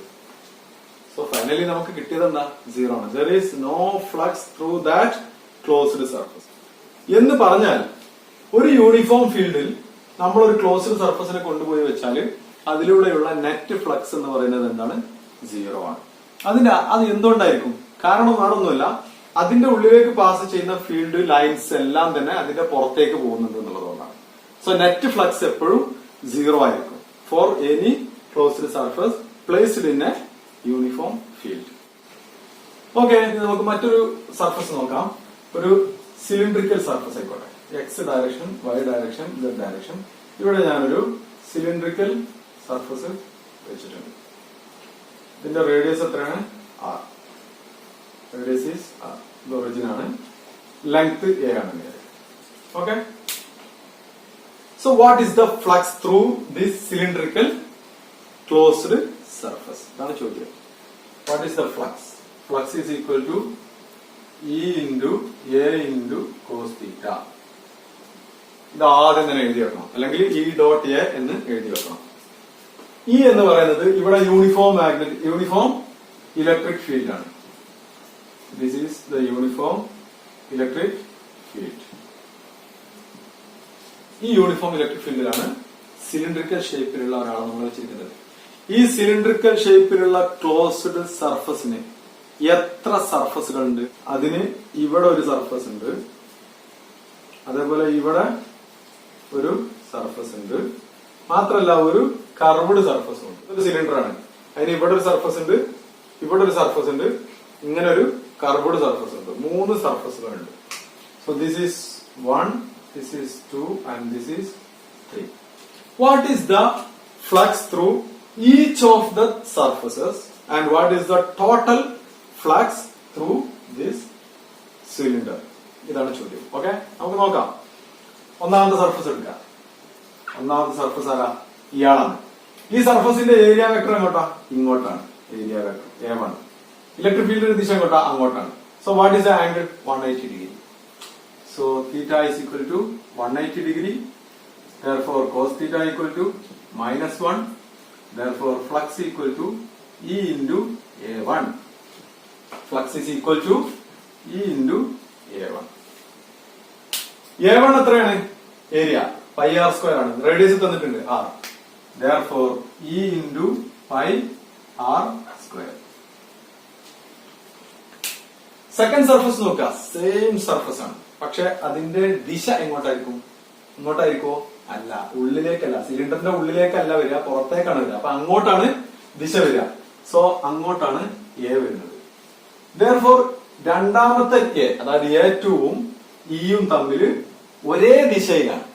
So finally നമുക്ക് കിട്ടിയത് എന്താ? 0 ആണ്. There is no flux through that closed surface. എന്ന് പറഞ്ഞാൽ ഒരു യൂണിഫോം ഫീൽഡിൽ നമ്മൾ ഒരു ക്ലോസ്ഡ് സർഫസിനെ കൊണ്ടുപോയി വെച്ചാൽ അതിലൂടെയുള്ള നെറ്റ് ഫ്ലക്സ് എന്ന് പറയുന്നത് എന്താണ്? 0 ആണ്. അത് എന്തുകൊണ്ടായിരിക്കും? കാരണം വേറൊന്നുമില്ല, അതിന്റെ ഉള്ളിലേക്ക് പാസ് ചെയ്യുന്ന ഫീൽഡ് ലൈൻസ് എല്ലാം തന്നെ അതിന്റെ പുറത്തേക്ക് പോകുന്നുണ്ട് എന്നുള്ളതുകൊണ്ടാണ്. സോ നെറ്റ് ഫ്ലക്സ് എപ്പോഴും 0 ആയിരിക്കും for any closed surface placed in a uniform field. Okay, നമുക്ക് മറ്റൊരു സർഫസ് നോക്കാം. ഒരു സിലിണ്ടറിക്കൽ സർഫസ് ആയിക്കോട്ടെ. X direction, y direction, Z direction. ഇവിടെ ഞാനൊരു സിലിണ്ടറിക്കൽ സർഫസ് വെച്ചിട്ടുണ്ട്. ഇതിന്റെ റേഡിയസ് എത്രയാണ്? R. Radius is R. The origin ആണ്. Length A ആണ്. Okay. So what is the flux through this cylindrical closed surface? ഇതാണ് ചോദ്യം. What is the flux? Flux is equal to E into A into cos theta. ഇത് ആദ്യം തന്നെ എഴുതി വെക്കണം, അല്ലെങ്കിൽ E dot A എന്ന് എഴുതി വെക്കണം. E എന്ന് പറയുന്നത് ഇവിടെ യൂണിഫോം ഇലക്ട്രിക് ഫീൽഡ് ആണ്. This is the uniform electric field. ഈ യൂണിഫോം ഇലക്ട്രിക് ഫീൽഡിലാണ് സിലിണ്ടറിക്കൽ ഷേപ്പിലുള്ള ഒരാളെ നമ്മൾ വെച്ചിരിക്കുന്നത്. ഈ സിലിണ്ടറിക്കൽ ഷേപ്പിലുള്ള ക്ലോസ്ഡ് സർഫസിന് എത്ര സർഫസുകൾ ഉണ്ട്? അതിന് ഇവിടെ ഒരു സർഫസ് ഉണ്ട്, അതേപോലെ ഇവിടെ ഒരു സർഫസ് ഉണ്ട്, മാത്രല്ല ഒരു കർവ്ഡ് സർഫസും ഉണ്ട്. ഒരു സിലിണ്ടർ ആണ്, അതിന് ഇവിടെ ഒരു സർഫസ് ഉണ്ട്, ഇവിടെ ഒരു സർഫസ് ഉണ്ട്, ഇങ്ങനെ ഒരു കർവ്ഡ് സർഫസ് ഉണ്ട്. 3 സർഫസുകൾ ഉണ്ട്. So this is 1, this is 2 and this is 3. What is the flux through each of the surfaces and what is the total flux through this cylinder? ഇതാണ് ചോദ്യം. ഓക്കെ, നമുക്ക് നോക്കാം. ഒന്നാമത്തെ സർഫസ് എടുക്കാം. ഒന്നാമത്തെ സർഫസ് ആരാ? ഇയാളാണ്. ഈ സർഫസിന്റെ ഏരിയ വെക്ടർ എങ്ങോട്ടാ? ഇങ്ങോട്ടാണ്. Area vector A1. ഇലക്ട്രിക് ഫീൽഡിന്റെ ദിശ എങ്ങോട്ടാ? അങ്ങോട്ടാണ്. So what is the angle? 180 degree. So theta is equal to 180 degree. Therefore cos theta equal to -1. Therefore flux equal to E into A1. Flux is equal to E into A1. A1 എത്രയാണ്? ഏരിയ പൈ ആർ സ്ക്വയർ ആണ്. റേഡിയസ് തന്നിട്ടുണ്ട് R. Therefore E into pi r square. Second surface നോക്കുക. സെയിം സർഫസ് ആണ്, പക്ഷെ അതിന്റെ ദിശ എങ്ങോട്ടായിരിക്കും? ഇങ്ങോട്ടായിരിക്കോ? അല്ല, ഉള്ളിലേക്കല്ല. സിലിണ്ടറിന്റെ ഉള്ളിലേക്കല്ല വരിക, പുറത്തേക്കാണ് വരിക. അപ്പൊ അങ്ങോട്ടാണ് ദിശ വരിക. സോ അങ്ങോട്ടാണ് A വരുന്നത്. Therefore രണ്ടാമത്തെ A, അതായത് A2ഉം Eയും തമ്മിൽ ഒരേ ദിശയിലാണ്.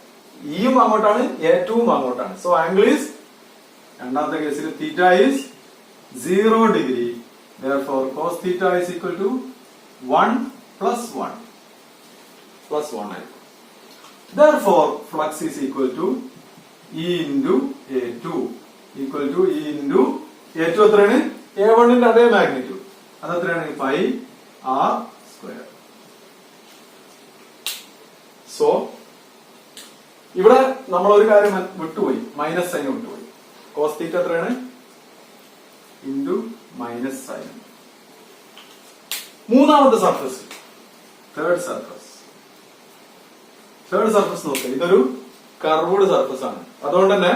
Eയും അങ്ങോട്ടാണ്, A2ഉം അങ്ങോട്ടാണ്. സോ ആംഗിൾ ഈസ്, രണ്ടാമത്തെ കേസിൽ theta is 0 degree. Therefore cos theta is equal to 1 plus 1 ആയിരിക്കും. Therefore flux is equal to E into A2 equal to E into A2 എത്രയാണ്? A1 ന്റെ അതേ മാഗ്നിറ്റ്യൂഡ്. അത് എത്രയാണ്? Pi r square. സോ ഇവിടെ നമ്മൾ ഒരു കാര്യം വിട്ടുപോയി, മൈനസ് സൈൻ വിട്ടുപോയി. cos theta എത്രയാണ്? Into minus sign. മൂന്നാമത്തെ സർഫസ്, തേർഡ് സർഫസ് നോക്കുക. ഇതൊരു കർവ്ഡ് സർഫസ് ആണ്. അതുകൊണ്ട് തന്നെ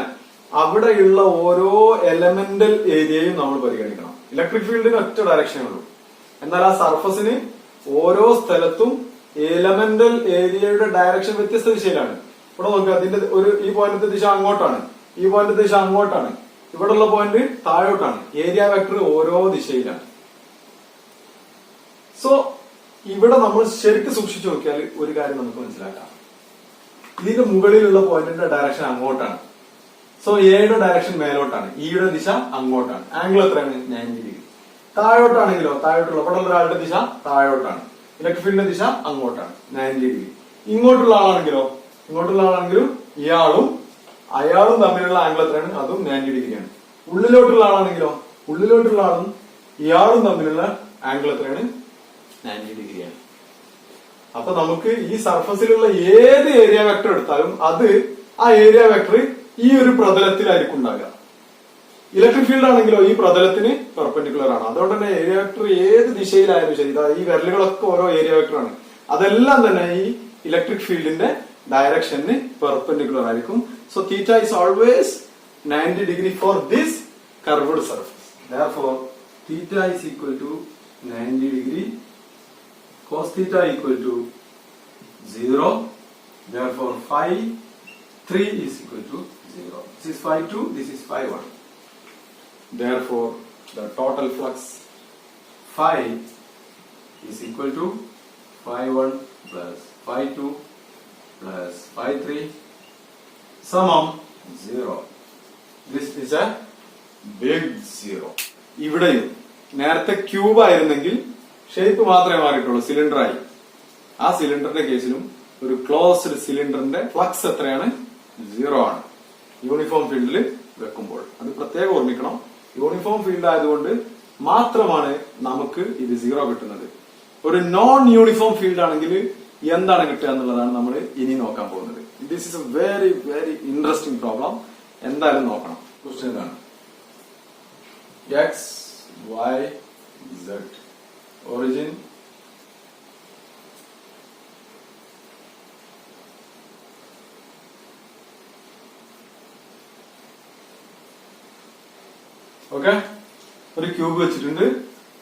അവിടെയുള്ള ഓരോ എലമെന്റൽ ഏരിയയും നമ്മൾ പരിഗണിക്കണം. ഇലക്ട്രിക് ഫീൽഡിന് ഒറ്റ ഡയറക്ഷനേ ഉള്ളൂ. എന്നാൽ ആ സർഫസിന് ഓരോ സ്ഥലത്തും എലമെന്റൽ ഏരിയയുടെ ഡയറക്ഷൻ വ്യത്യസ്ത ദിശയിലാണ്. ഇവിടെ നോക്കുക, അതിന്റെ ഈ പോയിന്റിന്റെ ദിശ അങ്ങോട്ടാണ്, ഈ പോയിന്റിന്റെ ദിശ അങ്ങോട്ടാണ്, ഇവിടെയുള്ള പോയിന്റ് താഴോട്ടാണ്. ഏരിയ വെക്ടർ ഓരോ ദിശയിലാണ്. സോ ഇവിടെ നമ്മൾ ശരിക്കും സൂക്ഷിച്ചു നോക്കിയാൽ ഒരു കാര്യം നമുക്ക് മനസ്സിലാക്കാം. ഇതിന്റെ മുകളിലുള്ള പോയിന്റിന്റെ ഡയറക്ഷൻ അങ്ങോട്ടാണ്. സോ എയുടെ ഡയറക്ഷൻ മേലോട്ടാണ്, ഇയുടെ ദിശ അങ്ങോട്ടാണ്. ആംഗിൾ എത്രയാണ്? 90 ഡിഗ്രി. താഴോട്ടാണെങ്കിലോ, താഴോട്ടുള്ള ഇവിടെ ഒരാളുടെ ദിശ താഴോട്ടാണ്, ഇലക്ട്രിക് ഫീൽഡിന്റെ ദിശ അങ്ങോട്ടാണ്, 90 ഡിഗ്രി. ഇങ്ങോട്ടുള്ള ആളാണെങ്കിലും ഇയാളും അയാളും തമ്മിലുള്ള ആംഗിൾ എത്രയാണ്? അതും 90 ഡിഗ്രിയാണ്. ഉള്ളിലോട്ടുള്ള ആളാണെങ്കിലോ, ഉള്ളിലോട്ടുള്ള ആളും ഇയാളും തമ്മിലുള്ള ആംഗിൾ എത്രയാണ്? 90 ഡിഗ്രിയാണ്. അപ്പൊ നമുക്ക് ഈ സർഫസിലുള്ള ഏത് ഏരിയ വെക്ടർ എടുത്താലും അത് ആ ഏരിയ വെക്ടർ ഈ ഒരു പ്രതലത്തിലായിരിക്കും ഉണ്ടാകുക. ഇലക്ട്രിക് ഫീൽഡ് ആണെങ്കിലോ ഈ പ്രതലത്തിന് പെർപെൻഡിക്കുലർ ആണ്. അതുകൊണ്ട് തന്നെ ഏരിയ വെക്ടർ ഏത് ദിശയിലായാലും ശരി, ഈ വിരലുകളൊക്കെ ഓരോ ഏരിയ വെക്ടർ ആണ്. അതെല്ലാം തന്നെ ഈ ഇലക്ട്രിക് ഫീൽഡിന്റെ ഡയറക്ഷന് പെർപെൻഡിക്കുലർ ആയിരിക്കും. So theta is always 90 degree for this curved surface. Therefore theta is equal to 90 degree. Cos theta equal to 0. Therefore phi 3 is equal to 0. This is phi 2, this is phi 1. Therefore the total flux phi is equal to phi 1 plus phi 2 plus phi 3 സമം 0. This is a big 0. ഇവിടെയും നേരത്തെ ക്യൂബ് ആയിരുന്നെങ്കിൽ ഷേപ്പ് മാത്രമേ മാറിയിട്ടുള്ളൂ, സിലിണ്ടറായി. ആ സിലിണ്ടറിന്റെ കേസിലും ഒരു ക്ലോസ്ഡ് സിലിണ്ടറിന്റെ ഫ്ലക്സ് എത്രയാണ്? 0 ആണ്. യൂണിഫോം ഫീൽഡിൽ വെക്കുമ്പോൾ അത് പ്രത്യേകം ഓർമ്മിക്കണം. യൂണിഫോം ഫീൽഡ് ആയതുകൊണ്ട് മാത്രമാണ് നമുക്ക് ഇത് 0 കിട്ടുന്നത്. ഒരു നോൺ യൂണിഫോം ഫീൽഡ് ആണെങ്കിൽ എന്താണ് കിട്ടുക എന്നുള്ളതാണ് നമ്മൾ ഇനി നോക്കാൻ പോകുന്നത്. This is a very very interesting problem. എന്തായാലും നോക്കണം. ക്വസ്റ്റ്യൻ ഇതാണ്: x y z origin okay, ഒരു ക്യൂബ് വെച്ചിട്ടുണ്ട്,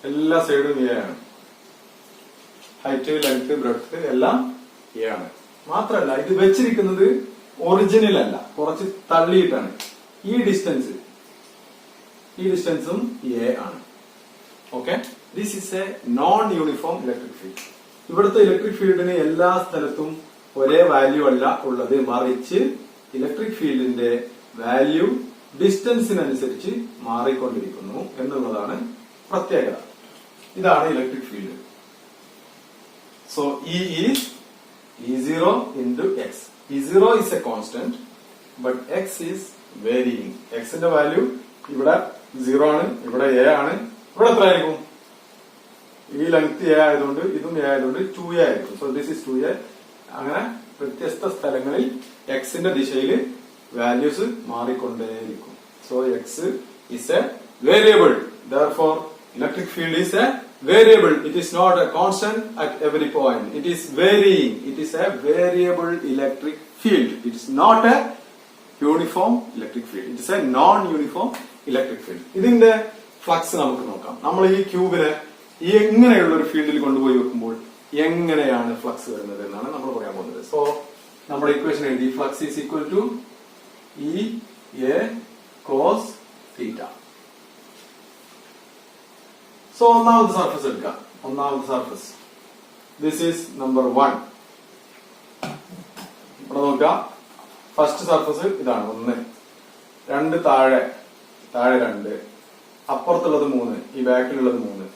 എല്ലാ സൈഡും എ ആണ്, ഹൈറ്റ് ലെങ്ത് ബ്രെഡ്ത്ത് എല്ലാം എ ആണ്. മാത്രല്ല ഇത് വെച്ചിരിക്കുന്നത് ഒറിജിനൽ അല്ല, കുറച്ച് തള്ളിയിട്ടാണ്. ഈ ഡിസ്റ്റൻസും എ ആണ്. Okay, this is a non uniform electric field. ഇവിടുത്തെ ഇലക്ട്രിക് ഫീൽഡിന് എല്ലാ സ്ഥലത്തും ഒരേ വാല്യൂ അല്ല ഉള്ളത്, മറിച്ച് ഇലക്ട്രിക് ഫീൽഡിന്റെ വാല്യൂ ഡിസ്റ്റൻസിനനുസരിച്ച് മാറിക്കൊണ്ടിരിക്കുന്നു എന്നുള്ളതാണ് പ്രത്യേകത. ഇതാണ് electric field. So E is E0 into x. E0 is a constant, but x is varying. X ന്റെ വാല്യൂ ഇവിടെ 0 ആണ്, ഇവിടെ a ആണ്. ഇവിടെ എത്ര ആയിരിക്കും? ഈ ലെങ്ത് a ആയതുകൊണ്ട് ഇതും a ആയതുകൊണ്ട് 2a ആയിരിക്കും. So this is 2a. അങ്ങനെ വ്യത്യസ്ത സ്ഥലങ്ങളിൽ x ന്റെ ദിശയിൽ വാല്യൂസ് മാറിക്കൊണ്ടേയിരിക്കും. So x is a variable. Therefore, electric field is a variable. It is not a constant at every point. It is varying. It is a variable electric field. It is not a uniform electric field. It is a non-uniform electric field. ഇതിന്റെ ഫ്ലക്സ് നമുക്ക് നോക്കാം. നമ്മൾ ഈ ക്യൂബിനെ എങ്ങനെയുള്ള ഒരു ഫീൽഡിൽ കൊണ്ടുപോയി വെക്കുമ്പോൾ എങ്ങനെയാണ് ഫ്ലക്സ് വരുന്നത് എന്നാണ് നമ്മൾ പറയാൻ പോകുന്നത്. സോ നമ്മുടെ ഇക്വേഷൻ എഴുതി, flux is equal to E A cos theta. So ഒന്നാമത്തെ സർഫസ് എടുക്കാം. ഒന്നാമത്തെ സർഫസ്, ദിസ് ഈസ് നമ്പർ 1. ഇവിടെ നോക്കാം, ഫസ്റ്റ് സർഫസ് ഇതാണ് 1, 2 താഴെ 2, അപ്പുറത്തുള്ളത് 3, ഈ ബാക്കിലുള്ളത് 3,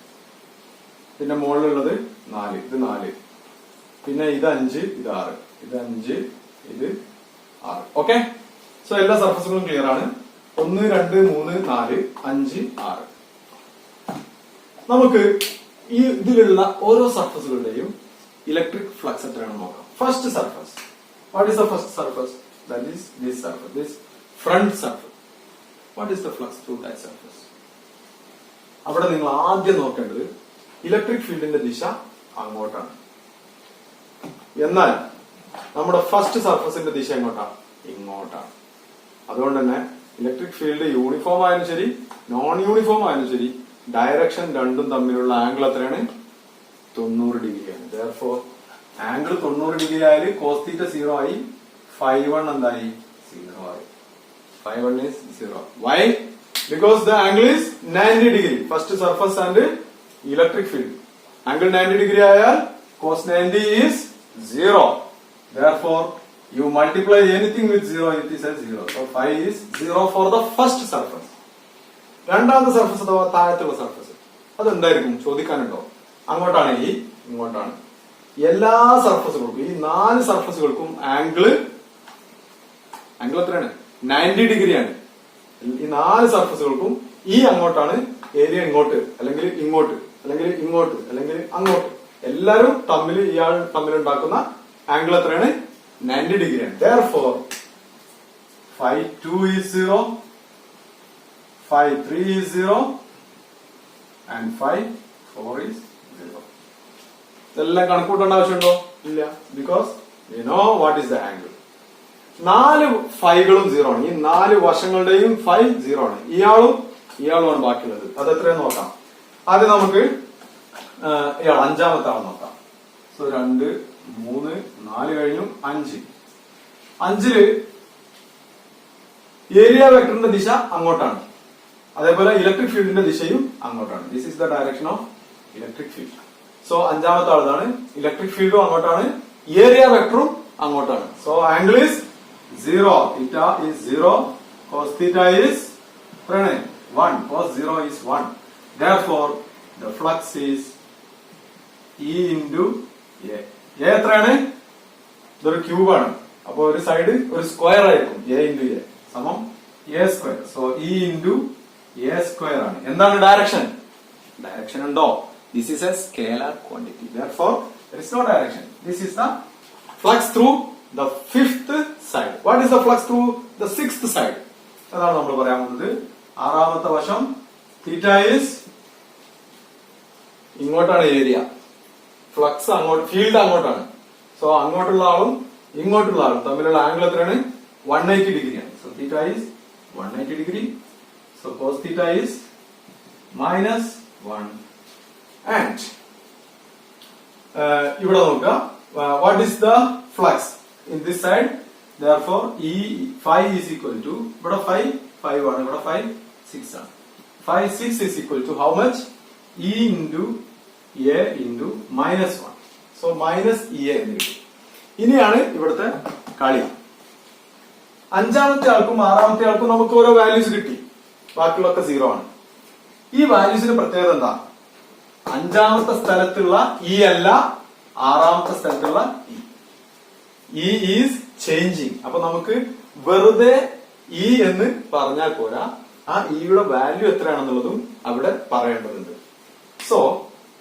പിന്നെ മുകളിലുള്ളത് 4, ഇത് 4, പിന്നെ ഇത് 5, ഇത് 6, ഇത് 5, ഇത് 6. ഓക്കെ, സോ എല്ലാ സർഫസുകളും ക്ലിയർ ആണ്. 1, 2, 3, 4, 5, 6. നമുക്ക് ഈ ഇതിലുള്ള ഓരോ സർഫസുകളുടെയും ഇലക്ട്രിക് ഫ്ലക്സ് എത്രയാണെന്ന് നോക്കാം. First surface, what is the first surface? That is this surface, this front surface. What is the flux through that surface? അവിടെ നിങ്ങൾ ആദ്യം നോക്കേണ്ടത് ഇലക്ട്രിക് ഫീൽഡിന്റെ ദിശ അങ്ങോട്ടാണ്. എന്നാൽ നമ്മുടെ ഫസ്റ്റ് സർഫസിന്റെ ദിശ എങ്ങോട്ടാണ്? ഇങ്ങോട്ടാണ്. അതുകൊണ്ട് തന്നെ ഇലക്ട്രിക് ഫീൽഡ് യൂണിഫോം ആയാലും ശരി നോൺ യൂണിഫോം ആയാലും ശരി ഡയറക്ഷൻ രണ്ടും തമ്മിലുള്ള ആംഗിൾ എത്രയാണ്? 90 ഡിഗ്രിയാണ്. Therefore, ആംഗിൾ 90 ഡിഗ്രി ആയാൽ cos θ 0 ആയി, ϕ1 എന്തായി? 0 ആയി. ϕ1 is 0. Why? Because the angle is 90 degree. First surface and electric field. Angle 90 degree ആയാൽ cos 90 is 0. Therefore, you multiply anything with 0, it is a 0. So, phi is 0 for the first surface. രണ്ടാമത്തെ സർഫസ് അഥവാ താഴത്തുള്ള സർഫസ് അതെന്തായിരിക്കും ചോദിക്കാനുണ്ടോ? അങ്ങോട്ടാണ് ഇങ്ങോട്ടാണ്. എല്ലാ സർഫസുകൾക്കും, ഈ 4 സർഫസുകൾക്കും ആംഗിൾ എത്രയാണ്? 90 ഡിഗ്രിയാണ്. ഈ 4 സർഫസുകൾക്കും ഈ അങ്ങോട്ടാണ്, ഏരിയ ഇങ്ങോട്ട് അല്ലെങ്കിൽ ഇങ്ങോട്ട് അല്ലെങ്കിൽ ഇങ്ങോട്ട് അല്ലെങ്കിൽ അങ്ങോട്ട്, എല്ലാവരും ഇയാൾ തമ്മിലുണ്ടാക്കുന്ന ആംഗിൾ എത്രയാണ്? 90 ഡിഗ്രിയാണ്. Therefore, ϕ2 is 0, ϕ3 is 0 and ϕ4 is 0. ഇതെല്ലാം കണക്കൂട്ടേണ്ട ആവശ്യമുണ്ടോ? ഇല്ല. Because we know what is the angle. 4 ഫൈകളും 0 ആണ്. ഈ 4 വശങ്ങളുടെയും ഫൈ 0 ആണ്. ഇയാളുമാണ് ബാക്കിയുള്ളത്. അത് എത്രയെന്ന് നോക്കാം. ആദ്യം നമുക്ക് ഇയാൾ അഞ്ചാമത്തെ ആളെ നോക്കാം. സോ 2, 3, 4 കഴിഞ്ഞു, 5. 5-ല് ഏരിയ വെക്ടറിന്റെ ദിശ അങ്ങോട്ടാണ്. അതേപോലെ ഇലക്ട്രിക് ഫീൽഡിന്റെ ദിശയും അങ്ങോട്ടാണ്. This is the direction of electric field. So അഞ്ചാമത്തെ ആളാണ്. ഇലക്ട്രിക് ഫീൽഡും അങ്ങോട്ടാണ്, ഏരിയ വെക്ടറും അങ്ങോട്ടാണ്. So angle is 0, θ is 0, cos θ is 1, cos 0 is 1. Therefore, the flux is E into A. A എത്രയാണ്? ഇതൊരു ക്യൂബാണ്. അപ്പൊ ഒരു സൈഡ് ഒരു സ്ക്വയർ ആയിരിക്കും. A into A സമം A square. So E into A square ആണ്. എന്താണ് ഡയറക്ഷൻ? ഡയറക്ഷൻ ഉണ്ടോ? This is a scalar quantity. Therefore, there is no direction. This is the flux through the 5th side. What is the flux through the 6th side? അതാണ് നമ്മൾ പറയാൻ പോകുന്നത്. ആറാമത്തെ വശം θ is ഇങ്ങോട്ടാണ് ഏരിയ, ഫ്ലക്സ് അങ്ങോട്ട്, ഫീൽഡ് അങ്ങോട്ടാണ്. സോ അങ്ങോട്ടുള്ള ആളും ഇങ്ങോട്ടുള്ള ആളും തമ്മിലുള്ള ആംഗിൾ എത്രയാണ്? 180 ഡിഗ്രിയാണ്. So θ is 180 degree. So cos theta is minus 1. And ഇവിടെ നോക്കുക, what is the flux in this side? Therefore E phi is equal to, ഇവിടെ phi 5 ആണ്, ഇവിടെ phi 6 ആണ്. Phi 6 is equal to how much? E into A into minus 1. So minus EA എന്ന് കിട്ടും. ഇനിയാണ് ഇവിടുത്തെ കളി. അഞ്ചാമത്തെ ആൾക്കും ആറാമത്തെ ആൾക്കും നമുക്ക് ഓരോ വാല്യൂസ് കിട്ടി, ബാക്കിയുള്ളൊക്കെ 0 ആണ്. ഈ വാല്യൂസിന്റെ പ്രത്യേകത എന്താ? അഞ്ചാമത്തെ സ്ഥലത്തുള്ള ഇ അല്ല ആറാമത്തെ സ്ഥലത്തുള്ള ഇ ഈസ് ചേഞ്ചിങ്. അപ്പൊ നമുക്ക് വെറുതെ ഇ എന്ന് പറഞ്ഞാൽ പോരാ, ആ ഇയുടെ വാല്യൂ എത്രയാണെന്നുള്ളതും അവിടെ പറയേണ്ടതുണ്ട്. സോ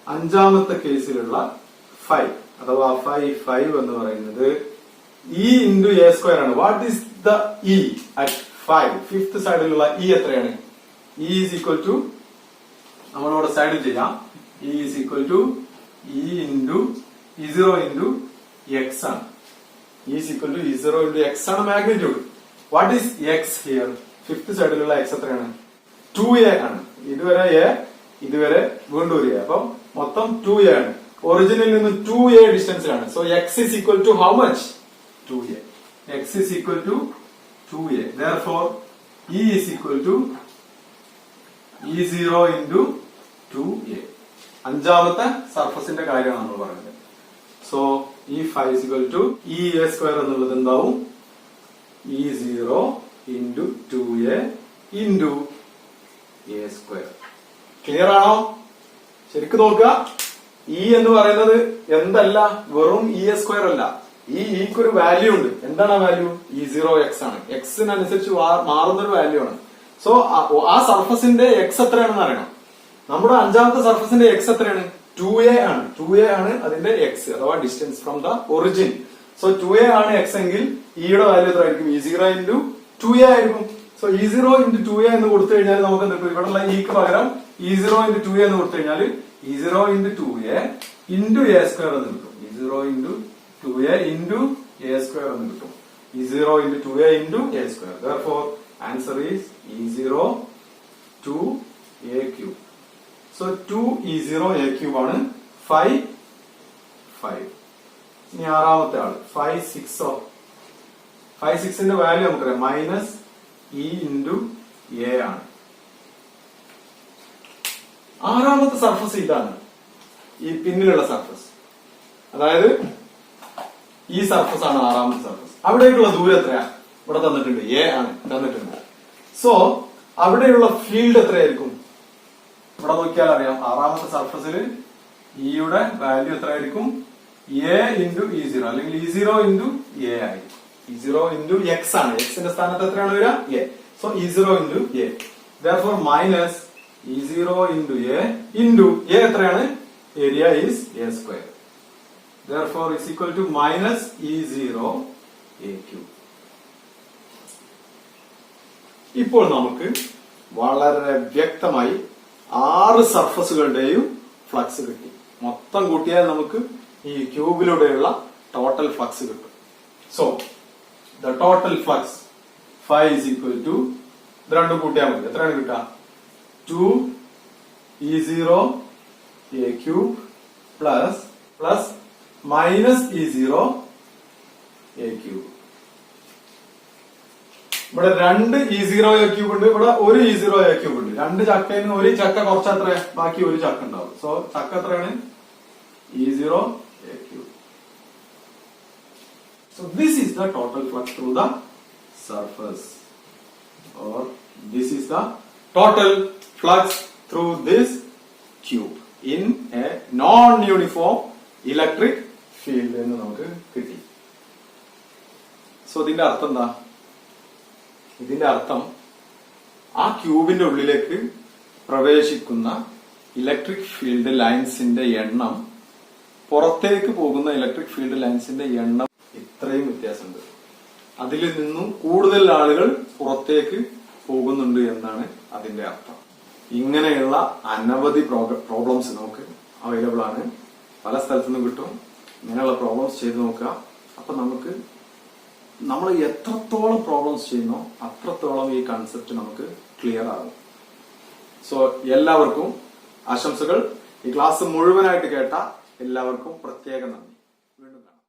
അഞ്ചാമത്തെ കേസിലുള്ള 5 അഥവാ 5 എന്ന് പറയുന്നത് ഇ ഇൻറ്റു എ സ്ക്വയർ ആണ്. What is the E at 5? Fifth സൈഡിലുള്ള ഇ എത്രയാണ്? ഇ ഈസ് ഈക്വൽ ടു, നമ്മളിവിടെ സൈഡിൽ ചെയ്യാം, E is equal to E into E0 into X ആണ്. E is equal to E0 into X ആണ് magnitude. What is X here? Fifth സൈഡിലുള്ള എക്സ് എത്രയാണ്? 2a ആണ്. ഇതുവരെ എ, ഇതുവരെ വീണ്ടും ഒരു എ, അപ്പം മൊത്തം 2a ആണ്. ഒറിജിനിൽ നിന്ന് 2a ഡിസ്റ്റൻസിലാണ്. So X is equal to how much? 2a. X is equal to 2a. Therefore E is equal to E0 into 2a. അഞ്ചാമത്തെ സർഫസിന്റെ കാര്യമാണ് നമ്മൾ പറയുന്നത്. So E5 is equal to EA square എന്നുള്ളത് എന്താവും? E0 into 2a into a square. Clear ആണോ? ശരിക്കും നോക്കുക, ഇ എന്ന് പറയുന്നത് എന്തല്ല, വെറും ഇ എ സ്ക്വയർ അല്ല. ഈ ഇക്ക് ഒരു വാല്യൂ ഉണ്ട്. എന്താണ് ആ വാല്യൂ? E0x ആണ്. എക്സിനനുസരിച്ച് മാറുന്ന ഒരു വാല്യൂ ആണ്. സോ ആ സർഫസിന്റെ എക്സ് എത്രയാണെന്ന് അറിയണം. നമ്മുടെ അഞ്ചാമത്തെ സർഫസിന്റെ എക്സ് എത്രയാണ്? 2a ആണ്. 2a ആണ് അതിന്റെ എക്സ് അഥവാ distance from the origin. So 2a ആണ് എക്സ് എങ്കിൽ ഇയുടെ വാല്യൂ എത്ര ആയിരിക്കും? E0 ഇൻറ്റു 2a ആയിരിക്കും. സോ E0 ഇൻറ്റു 2a എന്ന് കൊടുത്തു കഴിഞ്ഞാൽ നമുക്ക് എന്ത് കിട്ടും? ഇവിടെയുള്ള ഇക്ക് പകരം E0 ഇൻറ്റു 2a എന്ന് കൊടുത്തു കഴിഞ്ഞാൽ E0 into 2a into A square എന്ന് കിട്ടും. E0 into 2a into A square എന്ന് കിട്ടും. E0 into 2a into A square. Therefore answer is E0 2a cube. So 2E0a cube ആണ് 5. ഇനി ആറാമത്തെ ആള് 5 6ന്റെ വാല്യൂ നമുക്കറിയാം, മൈനസ് ഇ ഇൻറ്റു എ ആണ്. ആറാമത്തെ സർഫസ് ഇതാണ്, ഈ പിന്നിലുള്ള സർഫസ്. അതായത് ഈ സർഫസ് ആണ് ആറാമത്തെ സർഫസ്. അവിടേക്കുള്ള ദൂരം എത്രയാ? ഇവിടെ തന്നിട്ടുണ്ട്, എ ആണ് തന്നിട്ടുണ്ട്. സോ അവിടെയുള്ള ഫീൽഡ് എത്രയായിരിക്കും? ഇവിടെ നോക്കിയാൽ അറിയാം, ആറാമത്തെ സർഫസിൽ ഇയുടെ വാല്യൂ എത്രയായിരിക്കും? എ ഇൻറ്റു E0 അല്ലെങ്കിൽ E0 ഇൻറ്റു എ ആയിരിക്കും. E0 ഇൻറ്റു എക്സ് ആണ്. എക്സിന്റെ സ്ഥാനത്ത് എത്രയാണ് വരിക? A. So E0 into A. Therefore minus E0 into A into A എത്രയാണ്? Area is A square. Therefore is equal to minus E0 a cube. ഇപ്പോൾ നമുക്ക് വളരെ വ്യക്തമായി 6 സർഫസുകളുടെയും ഫ്ലക്സ് കിട്ടി. മൊത്തം കൂട്ടിയാൽ നമുക്ക് ഈ ക്യൂബിലൂടെയുള്ള ടോട്ടൽ ഫ്ലക്സ് കിട്ടും. So the total flux 5 is equal to, ഇത് രണ്ടും കൂട്ടിയാൽ മതി, എത്രയാണ് കിട്ടുക? 2E0 a cube plus minus E0 a cube. ഇവിടെ 2 E0 a cube ഉണ്ട്, ഇവിടെ ഒരു E0 a cube ഉണ്ട്. രണ്ട് ചക്കയിൽ നിന്ന് ഒരു ചക്ക കുറച്ച് എത്ര, ബാക്കി ഒരു ചക്ക ഉണ്ടാവും. സോ ചക്ക എത്രയാണ്? E0 a cube. So this is the total flux through the surface, or this is the total flux through this tube in a non-uniform electric field എന്ന് നമുക്ക് കിട്ടി. സോ ഇതിന്റെ അർത്ഥം എന്താ? ഇതിന്റെ അർത്ഥം ആ ക്യൂബിന്റെ ഉള്ളിലേക്ക് പ്രവേശിക്കുന്ന ഇലക്ട്രിക് ഫീൽഡ് ലൈൻസിന്റെ എണ്ണം, പുറത്തേക്ക് പോകുന്ന ഇലക്ട്രിക് ഫീൽഡ് ലൈൻസിന്റെ എണ്ണം ഇത്രയും വ്യത്യാസമുണ്ട്. അതിൽ നിന്നും കൂടുതൽ ആളുകൾ പുറത്തേക്ക് പോകുന്നുണ്ട് എന്നാണ് അതിന്റെ അർത്ഥം. ഇങ്ങനെയുള്ള അനവധി പ്രോബ്ലംസ് നമുക്ക് അവൈലബിൾ ആണ്, പല സ്ഥലത്തു നിന്നും കിട്ടും. ഇങ്ങനെയുള്ള പ്രോബ്ലംസ് ചെയ്ത് നോക്കുക. അപ്പൊ നമ്മൾ എത്രത്തോളം പ്രോബ്ലംസ് ചെയ്യുന്നോ അത്രത്തോളം ഈ കൺസെപ്റ്റ് നമുക്ക് ക്ലിയർ ആകും. സോ എല്ലാവർക്കും ആശംസകൾ. ഈ ക്ലാസ് മുഴുവനായിട്ട് കേട്ട എല്ലാവർക്കും പ്രത്യേക നന്ദി. വീണ്ടും കാണാം.